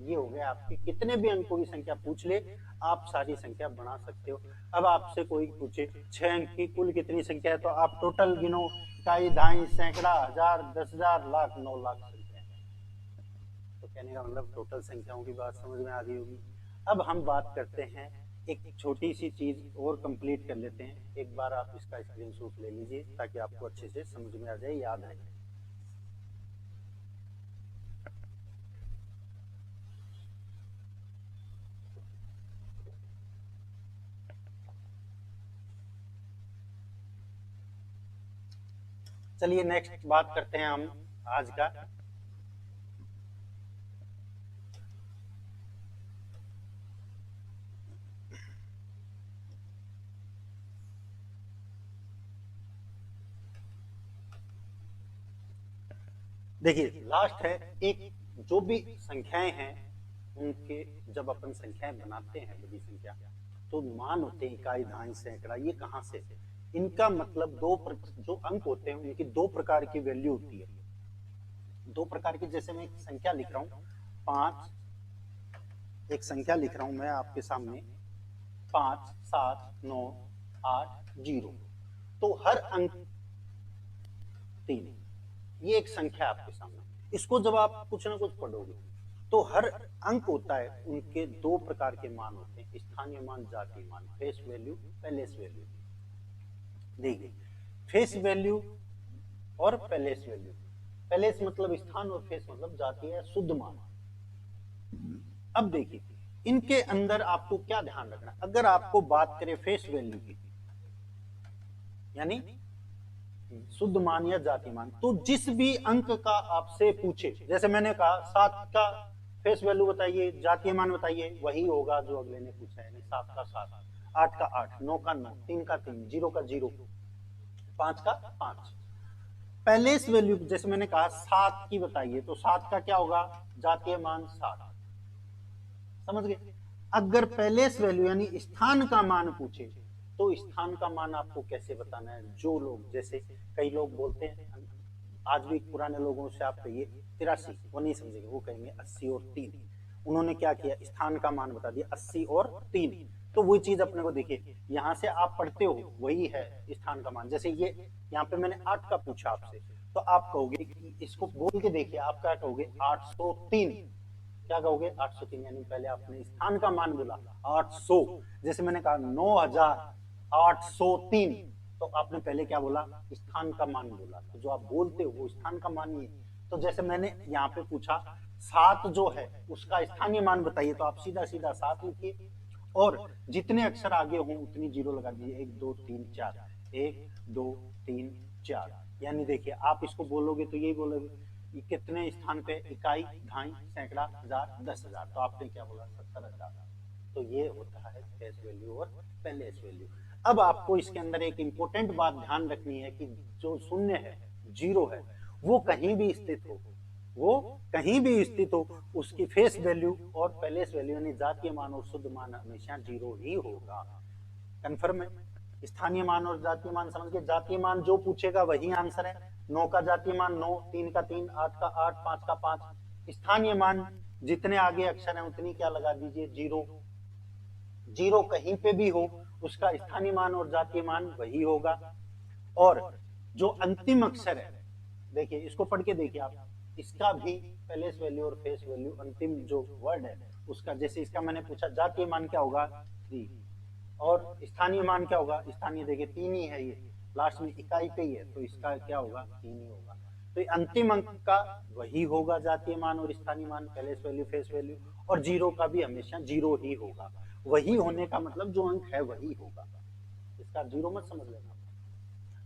ये हो गया आपके। कितने भी अंकों की संख्या पूछ ले, आप सारी संख्या बना सकते हो। अब आपसे कोई पूछे 6 अंक की कुल कितनी संख्या है, तो आप टोटल गिनो, इकाई, दहाई, सैकड़ा, हजार, 10,000, लाख, 9 लाख संख्या है। तो कहने का मतलब टोटल संख्याओं की बात समझ में आ गई होगी। अब हम बात करते हैं, एक छोटी सी चीज और कंप्लीट कर लेते हैं। एक बार आप इसका स्क्रीनशॉट ले लीजिए ताकि आपको अच्छे से समझ में आ जाए, याद है। चलिए नेक्स्ट बात करते हैं हम आज का। देखिए लास्ट है एक, जो भी संख्याएं हैं उनके जब अपन संख्याएं बनाते हैं बड़ी संख्या, तो मान होते हैं इकाई, दहाई, सैकड़ा, ये कहां से? इनका मतलब जो अंक होते हैं उनकी दो प्रकार की वैल्यू होती है। दो प्रकार की, जैसे मैं एक संख्या लिख रहा हूं 5, एक संख्या लिख रहा हूं मैं आपके सामने 5, 7, 9, 8, 0, तो हर अंक 3, ये एक संख्या आपके सामने। इसको जब आप कुछ ना कुछ पढ़ोगे तो हर अंक होता है, उनके दो प्रकार के मान होते हैं, स्थानीय मान, जातीय मान, फेस वैल्यू, पैलेस वैल्यू। देखिए फेस वैल्यू और पैलेस वैल्यू, पैलेस मतलब स्थान और फेस मतलब जातीय या शुद्ध मान। अब देखिए इनके अंदर आपको क्या ध्यान रखना, अगर आपको बात करें फेस वैल्यू की, यानी शुद्ध मान या जाति मान, तो जिस भी अंक का आपसे पूछे, जैसे मैंने कहा 7 का फेस वैल्यू बताइए, जातीय मान बताइए, वही होगा जो अगले ने पूछा है। 7 का 7, 8 का 8, 9 का 9, 3 का 3, 0 का 0, 5 का 5। पैलेस वैल्यू जैसे मैंने कहा 7 की बताइए, तो 7 का क्या होगा, जातीय मान 7। समझ गए? अगर पैलेस वैल्यू यानी स्थान का मान पूछे, तो स्थान का मान आपको कैसे बताना है? जो लोग, जैसे कई लोग बोलते हैं, आज भी पुराने लोगों से आप कहिए 83, वो नहीं समझेंगे, वो कहेंगे 80 और 3। उन्होंने क्या किया, स्थान का मान बता दिया 80 और 3। तो वही चीज अपने को देखिए, यहाँ से आप पढ़ते हो वही है स्थान का मान। जैसे ये यहाँ पे मैंने 8 का पूछा आपसे, तो आप कहोगे कि इसको बोल के देखिए, आप क्या कहोगे, 803। क्या कहोगे, 803, यानी पहले आपने स्थान का मान बोला 800। जैसे मैंने कहा 9803, तो आपने पहले क्या बोला, स्थान का मान बोला। तो जो आप बोलते हो वो स्थान का मान ही है। तो जैसे मैंने यहाँ पे पूछा 7 जो है उसका स्थानीय मान बताइए, तो आप सीधा सीधा 7 लिखिए, और जितने अक्षर आगे हों उतनी जीरो लगा दीजिए, 1 2 3 4, 1 2 3 4। यानी देखिए आप इसको बोलोगे तो यही बोलोगे कितने स्थान पे, इकाई, दहाई, सैकड़ा, हजार, 10,000, तो आपने क्या बोला, 70,000। तो ये होता है फेस वैल्यू और पैलेस वैल्यू। अब आपको इसके अंदर एक इंपॉर्टेंट बात ध्यान रखनी है कि जो शून्य है, जीरो है, वो कहीं भी स्थित हो, वो कहीं भी स्थित हो, उसकी फेस वैल्यू और पैलेस वैल्यू यानी जातीय मान और शुद्ध मान हमेशा जीरो ही होगा। कंफर्म है? स्थानीय मान और जातीय मान समझ के, जातीय मान जो पूछेगा वही आंसर है। 9 का जातीय मान 9, 3 का 3, 8 का 8, 5 का 5। स्थानीय मान जितने आगे अक्षर है उतनी क्या लगा दीजिए, जीरो। जीरो कहीं पे भी हो उसका स्थानीय मान और जातीय मान वही होगा। और जो अंतिम अक्षर है, देखिए इसको पढ़ के देखिए आप, इसका भी पैलेस वैल्यू और फेस वैल्यू, अंतिम जो वर्ड है उसका, जैसे इसका मैंने पूछा जातीय मान क्या होगा, 3, और स्थानीय मान क्या होगा, स्थानीय देखिए 3 ही है, ये लास्ट में इकाई पे ही है, तो इसका क्या होगा, 3 ही होगा। तो अंतिम अंक का वही होगा जातीय मान और स्थानीय मान, पैलेस वैल्यू, फेस वैल्यू, और जीरो का भी हमेशा जीरो ही होगा। वही होने का मतलब जो अंक है वही होगा, इसका जीरो मत समझ लेना।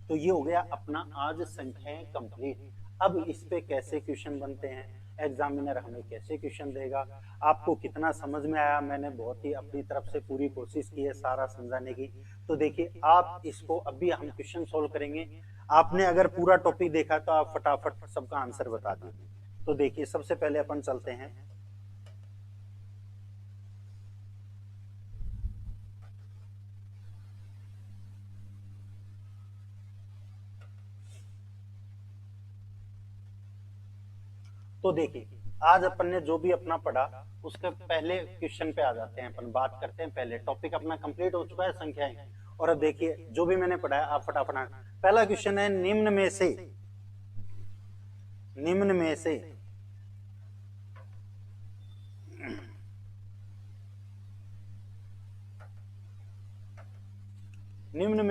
तो ये हो गया अपना आज संख्याएं कंप्लीट। अब इस पे कैसे क्वेश्चन बनते हैं, एग्जामिनर हमें कैसे क्वेश्चन देगा, आपको कितना समझ में आया, मैंने बहुत ही अपनी तरफ से पूरी कोशिश की है सारा समझाने की। तो देखिए आप इसको, अभी हम क्वेश्चन सोल्व करेंगे। आपने अगर पूरा टॉपिक देखा तो आप फटाफट सबका आंसर बता दीजिए। तो देखिए सबसे पहले अपन चलते हैं, तो देखिए आज अपन ने जो भी अपना पढ़ा उसके पहले क्वेश्चन पे आ जाते हैं, अपन बात करते हैं। पहले टॉपिक अपना कंप्लीट हो चुका है संख्याएं, और अब देखिए जो भी मैंने पढ़ाया आप फटाफट। पहला क्वेश्चन है निम्न में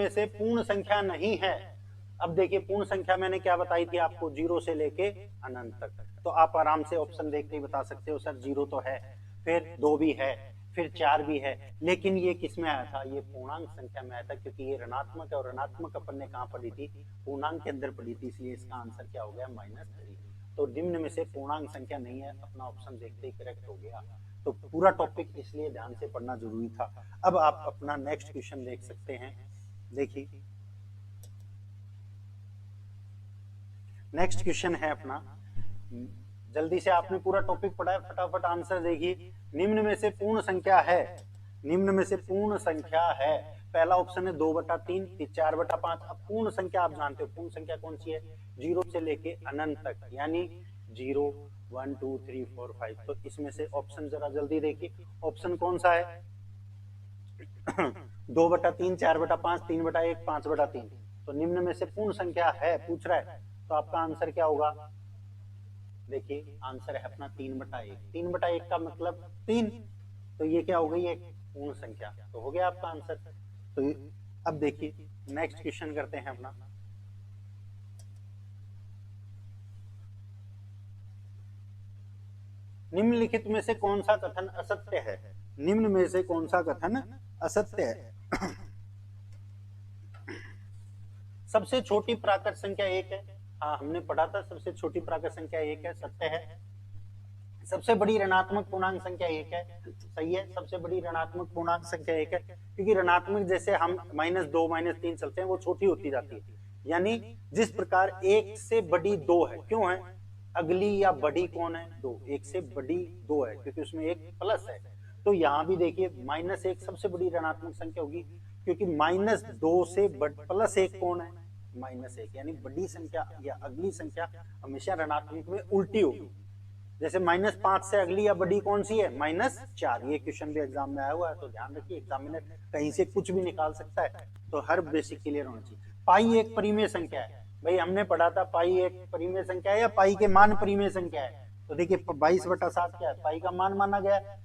से पूर्ण संख्या नहीं है। अब देखिए पूर्ण संख्या मैंने क्या बताई थी आपको, 0 से लेके अनंत तक। तो आप आराम से ऑप्शन देखते ही बता सकते हो सर 0 तो है, फिर 2 भी है, फिर 4 भी है, लेकिन ये किस में आया था, ये पूर्णांक संख्या में आया था, क्योंकि ये ऋणात्मक है और ऋणात्मक अपन ने कहां पढ़ी थी, पूर्णांक के अंदर पढ़ी थी, इसलिए इसका आंसर क्या हो गया -3। तो निम्न में से पूर्णांक संख्या नहीं है, अपना ऑप्शन देखते ही करेक्ट हो गया। तो पूरा टॉपिक इसलिए ध्यान से पढ़ना जरूरी था। अब आप अपना नेक्स्ट क्वेश्चन देख सकते हैं। देखिए नेक्स्ट क्वेश्चन है अपना, जल्दी से आपने पूरा टॉपिक पढ़ा है, फटाफट आंसर देखिए। निम्न में से पूर्ण संख्या है, निम्न में से पूर्ण संख्या है, पहला ऑप्शन है 2/3, 4/5। अब पूर्ण संख्या आप जानते हो, पूर्ण संख्या कौन सी है, 0 से लेके अनंत तक, यानी 0 1 2 3 4 5। तो इसमें से ऑप्शन जरा जल्दी देखिए, ऑप्शन कौन सा है 2/3, 4/5, 3/1, 5/3। तो निम्न में से पूर्ण संख्या है पूछ रहा है, तो आपका आंसर क्या होगा, देखिए आंसर है अपना 3/1। 3/1 का मतलब 3, तो ये क्या हो गई, एक पूर्ण संख्या, तो हो गया आपका आंसर। तो अब देखिए नेक्स्ट क्वेश्चन करते हैं अपना। निम्नलिखित में से कौन सा कथन असत्य है, निम्न में से कौन सा कथन असत्य है। सबसे छोटी प्राकृत संख्या 1 है, हाँ हमने पढ़ा था, सबसे छोटी प्राकृत संख्या 1 है, सत्य है। सबसे बड़ी ऋणात्मक पूर्णांक संख्या 1 है, सही है, सबसे बड़ी ऋणात्मक पूर्णांक संख्या 1 है, क्योंकि ऋणात्मक जैसे हम -2 -3 चलते हैं वो छोटी होती जाती है, यानी जिस प्रकार 1 से बड़ी 2 है, क्यों है, अगली या बड़ी कौन है, 2, 1 से बड़ी 2 है, क्योंकि उसमें एक प्लस है। तो यहाँ भी देखिए -1 सबसे बड़ी ऋणात्मक संख्या होगी, क्योंकि -2 से +1 कौन है, -1, यानी बड़ी संख्या या अगली संख्या हमेशा ऋणात्मक में उल्टी होगी। जैसे -5 से अगली या बड़ी कौन सी है, -4। ये क्वेश्चन भी एग्जाम में आया हुआ है, तो ध्यान रखिए, एग्जामिनर कहीं से कुछ भी निकाल सकता है, तो हर बेसिक क्लियर होना चाहिए। पाई एक परिमेय संख्या है, भाई हमने पढ़ा था पाई एक परिमेय संख्या है या पाई के मान परिमेय संख्या है। तो देखिए 22/7 क्या है, पाई का मान माना गया है,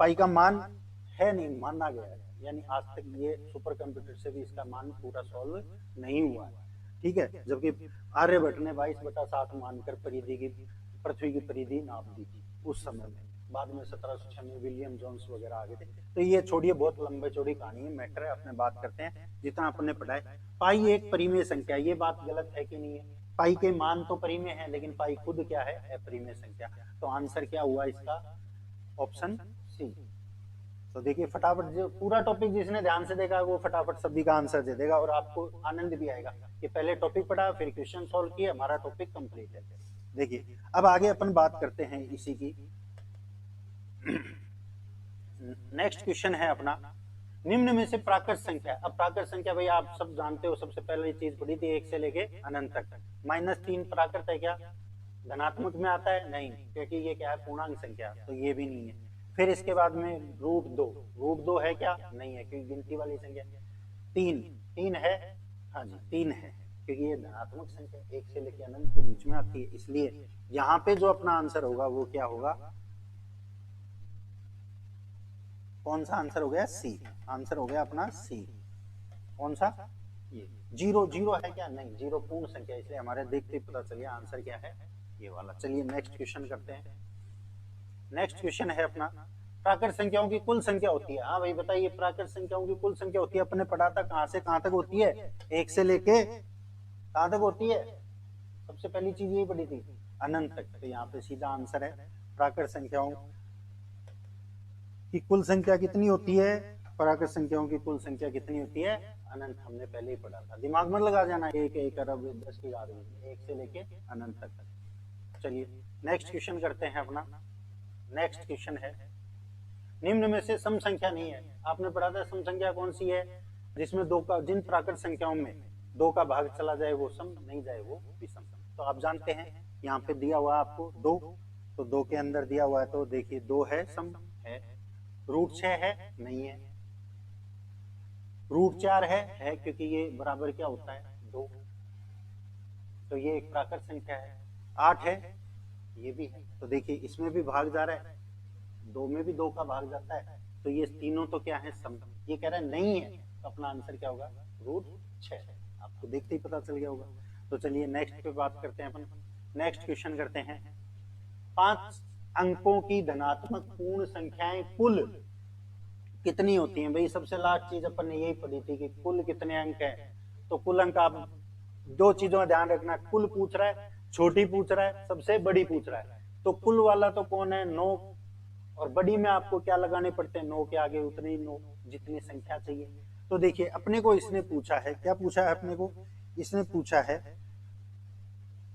पाई का मान है नहीं, माना गया है, यानी आज तक ये सुपर कंप्यूटर से भी इसका मान पूरा सॉल्व नहीं हुआ है, ठीक है। जबकि आर्यभट्ट ने 22/7 मानकर परिधि की, पृथ्वी की परिधि नाप दी थी उस समय में, बाद में 1706 में विलियम जोन्स वगैरह आ गए थे। तो ये छोड़िए, बहुत लंबे चौड़ी कहानी है, मैटर है, अपने बात करते हैं जितना अपने पढ़ा है। पाई एक परिमेय संख्या, ये बात गलत है कि नहीं है, पाई के मान तो परिमेय है, लेकिन पाई खुद क्या है, अपरिमेय संख्या। तो आंसर क्या हुआ इसका, ऑप्शन सी। तो देखिए फटाफट, जो पूरा टॉपिक जिसने ध्यान से देखा वो फटाफट सभी का आंसर दे देगा, और आपको आनंद भी आएगा कि पहले टॉपिक पढ़ा फिर क्वेश्चन सॉल्व किए, हमारा टॉपिक कंप्लीट है। देखिए अब आगे अपन बात करते हैं इसी की। नेक्स्ट क्वेश्चन है अपना, निम्न में से प्राकृत संख्या। अब प्राकृत संख्या भाई आप सब जानते हो, सबसे पहले चीज पढ़ी थी 1 से लेके अनंत तक। -3 प्राकृत है क्या, धनात्मक में आता है, नहीं, क्योंकि ये क्या है, पूर्णांक संख्या, तो ये भी नहीं है। फिर इसके बाद में √2 है क्या, नहीं है, क्योंकि गिनती वाली संख्या। 3 है, हाँ जी 3 है, क्योंकि ये धनात्मक संख्या 1 से लेकर अनंत के बीच में आती है, इसलिए यहाँ पे जो अपना आंसर होगा वो क्या होगा, कौन सा आंसर हो गया, सी। आंसर हो गया अपना सी। कौन सा, ये 0 है क्या, नहीं, 0 पूर्ण संख्या, इसलिए हमारे देखते ही पता चल गया आंसर क्या है, ये वाला। चलिए नेक्स्ट क्वेश्चन करते हैं। नेक्स्ट क्वेश्चन है अपना, प्राकृत संख्याओं की कुल संख्या होती है। हाँ भाई बताइए, प्राकृत संख्याओं की कुल संख्या होती है, अपने पढ़ा था, कहां से कहां तक होती है, 1 से लेके कहां तक होती है, सबसे पहली चीज यही पढ़ी थी, अनंत तक। तो यहाँ पे सीधा आंसर है, प्राकृत संख्याओं की कुल संख्या कितनी होती है, प्राकृत संख्याओं की कुल संख्या कितनी होती है, अनंत, हमने पहले ही पढ़ा था, दिमाग मत लगा जाना, 1 अरब 10 की घात 1 से लेके अनंत तक। चलिए नेक्स्ट क्वेश्चन करते हैं अपना। नेक्स्ट क्वेश्चन है, निम्न में से सम संख्या नहीं है। आपने पढ़ा था सम संख्या कौन सी है, जिसमें 2 का, जिन प्राकृत संख्याओं में 2 का भाग चला जाए वो सम, नहीं जाए वो विषम। तो आप जानते हैं यहाँ पे दिया हुआ आपको 2, तो 2 के अंदर दिया हुआ है, तो देखिए 2 है, सम है। रूट 6 है, नहीं है। रूट 4 है क्योंकि ये बराबर क्या होता है, 2, तो ये एक प्राकृत संख्या है। 8 है, ये भी है, तो देखिए इसमें भी भाग जा रहा है, 2 में भी 2 का भाग जाता है, तो ये तीनों तो क्या है, सम। ये कह रहा है नहीं है, तो अपना आंसर क्या होगा, रूट 6। आपको देखते ही पता चल गया होगा। तो चलिए नेक्स्ट पे बात करते हैं अपन। नेक्स्ट क्वेश्चन करते हैं। 5 अंकों की धनात्मक पूर्ण संख्याएं कुल कितनी होती हैं? भाई सबसे लास्ट चीज अपन ने यही पढ़ी थी कि कुल कितने अंक है। तो कुल अंक आप 2 चीजों का ध्यान रखना, कुल पूछ रहा है, छोटी पूछ रहा है, सबसे बड़ी पूछ रहा है। तो कुल वाला तो कौन है, 9, और बड़ी में आपको क्या लगाने पड़ते हैं, 9 के आगे उतने ही 9 जितनी संख्या चाहिए। तो देखिए अपने को इसने पूछा है, क्या पूछा है अपने को, इसने पूछा है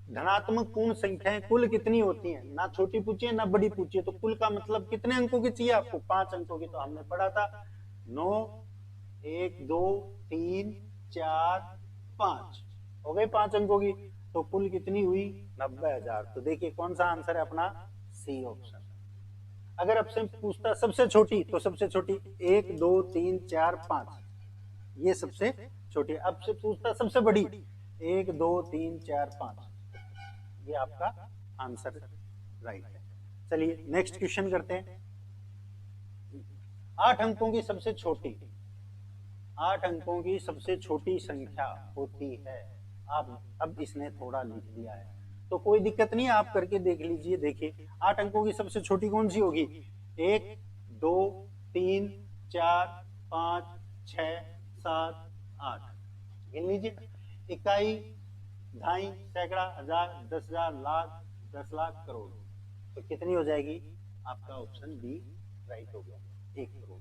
धनात्मक पूर्ण संख्याएं कुल कितनी होती हैं, ना छोटी पूछी है ना बड़ी पूछी है। तो कुल का मतलब कितने अंकों की चाहिए आपको, 5 अंकों की। तो हमने पढ़ा था 9, 1 2 3 4 5 हो गए 5 अंकों की। तो कुल कितनी हुई, 90,000। तो देखिए कौन सा आंसर है अपना, सी ऑप्शन। अगर आपसे पूछता सबसे छोटी, तो सबसे छोटी 1 2 3 4 5, ये सबसे छोटी। अब से पूछता सबसे बड़ी, 1 2 3 4 5, ये आपका आंसर राइट है। चलिए नेक्स्ट क्वेश्चन करते हैं। 8 अंकों की सबसे छोटी, 8 अंकों की सबसे छोटी संख्या होती है। अब इसने थोड़ा लिख दिया है, तो कोई दिक्कत नहीं है, आप करके देख लीजिए। देखिए 8 अंकों की सबसे छोटी कौन सी होगी, 1 2 3 4 5 6 7 8, गिन लीजिए। इकाई, ढाई, सैकड़ा, हजार, 10,000, लाख, 10 लाख, करोड़। तो कितनी हो जाएगी, आपका ऑप्शन बी राइट हो गया, 1 करोड़।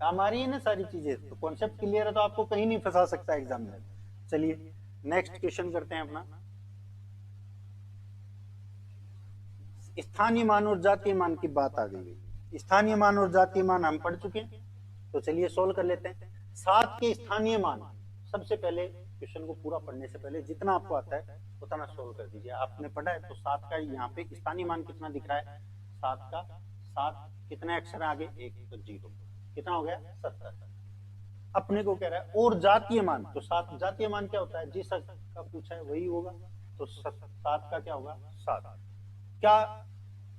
काम आ रही है ना सारी चीजें, तो कॉन्सेप्ट क्लियर है तो आपको कहीं नहीं फंसा सकता एग्जाम में। चलिए नेक्स्ट क्वेश्चन करते हैं अपना। स्थानीय मान और जातीय मान की बात आ गई है। स्थानीय मान और जातीय मान हम पढ़ चुके हैं, तो चलिए सोल्व कर लेते हैं। 7 के स्थानीय मान, सबसे पहले क्वेश्चन को पूरा पढ़ने से पहले जितना आपको आता है उतना सोल्व कर दीजिए। आपने पढ़ा है तो 7 का यहाँ पे स्थानीय मान कितना दिख रहा है, 7 का 7 कितने अक्षर आगे, 1 तो 0, कितना हो गया 70। अपने को कह रहा है और जातीय मान, तो 7 जातीय मान क्या होता है, जिस का पूछा है वही होगा, तो 7 का क्या होगा 7। क्या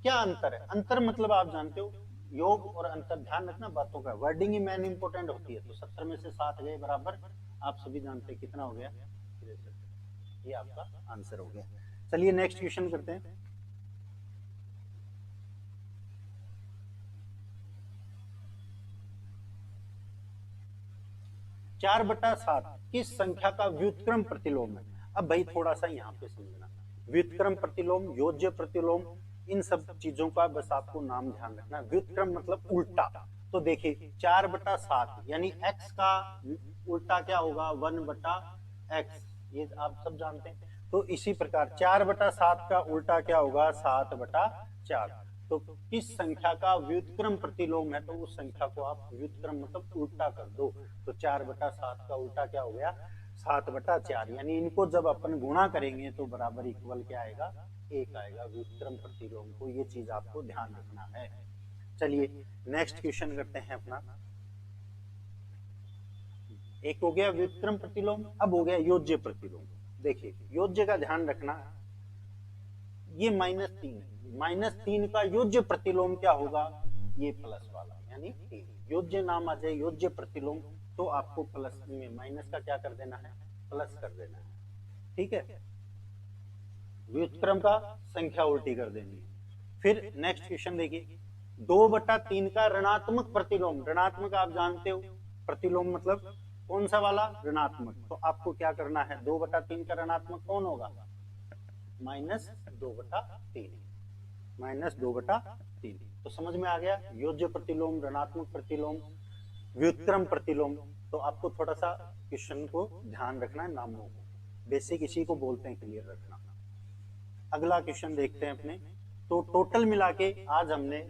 क्या अंतर है, अंतर मतलब आप जानते हो योग और अंतर, ध्यान रखना बातों का, वर्डिंग ही मेन इंपोर्टेंट होती है। तो 70 में से 7 गए बराबर, आप सभी जानते हैं कितना हो गया, 63। ये आपका आंसर हो गया। चलिए नेक्स्ट क्वेश्चन करते हैं। चार बटा 7 किस संख्या का व्युत्क्रम प्रतिलोम है। अब भाई थोड़ा सा यहाँ पे समझना, व्युत्क्रम प्रतिलोम, योज्य प्रतिलोम, इन सब चीजों का बस आपको नाम ध्यान रखना। व्युत्क्रम मतलब उल्टा। तो देखिए 4 बटा 7 यानी x का उल्टा क्या होगा, 1 बटा x, ये आप सब जानते हैं। तो इसी प्रकार 4 बटा 7 का उल्टा क्या होगा, 7 बटा 4। तो किस संख्या का व्युत्क्रम प्रतिलोम है, तो उस संख्या को आप व्युत्क्रम मतलब उल्टा कर दो। तो 4 बटा 7 का उल्टा क्या हो गया, 7 बटा 4। यानी इनको जब अपन गुणा करेंगे तो बराबर इक्वल क्या आएगा, 1 आएगा व्युत्क्रम प्रतिलोम को। ये चीज आपको ध्यान रखना है। चलिए नेक्स्ट क्वेश्चन करते हैं अपना। एक हो गया व्युत्क्रम प्रतिलोम, अब हो गया योज्य प्रतिलोम। देखिए योज्य का ध्यान रखना, ये -3 है, -3 का योज्य प्रतिलोम क्या होगा, ये प्लस वाला, यानी 3। योज्य नाम आ जाए योज्य प्रतिलोम तो आपको प्लस में माइनस का क्या कर देना है, प्लस कर देना है, ठीक है। व्युत्क्रम का संख्या उल्टी कर देनी है। फिर नेक्स्ट क्वेश्चन देखिए, 2/3 का ऋणात्मक प्रतिलोम। ऋणात्मक आप जानते हो, प्रतिलोम मतलब कौन सा वाला, ऋणात्मक। तो आपको क्या करना है, 2/3 का ऋणात्मक कौन होगा, -2/3, -2/3। तो समझ में आ गया, योज्य प्रतिलोम, ऋणात्मक प्रतिलोम, व्युत्क्रम प्रतिलोम। तो आपको थोड़ा सा क्वेश्चन को ध्यान रखना है, नामों को, बेसिक इसी को बोलते हैं क्लियर रखना। अगला क्वेश्चन देखते हैं अपने। तो टोटल मिला के आज हमने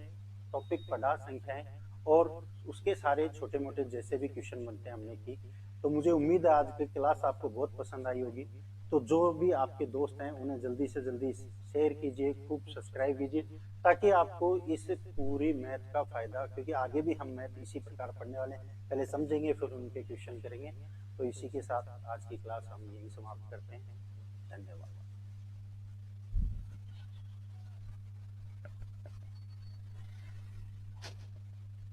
टॉपिक पढ़ा संख्याएं, और उसके सारे छोटे मोटे जैसे भी क्वेश्चन बनते हैं हमने की। तो मुझे उम्मीद है आज की क्लास आपको बहुत पसंद आई होगी। तो जो भी आपके दोस्त हैं उन्हें जल्दी से जल्दी शेयर कीजिए, खूब सब्सक्राइब कीजिए, ताकि आपको इस पूरी मैथ का फायदा, क्योंकि आगे भी हम मैथ इसी प्रकार पढ़ने वाले हैं, पहले समझेंगे फिर उनके क्वेश्चन करेंगे। तो इसी के साथ आज की क्लास हम यही समाप्त करते हैं। धन्यवाद।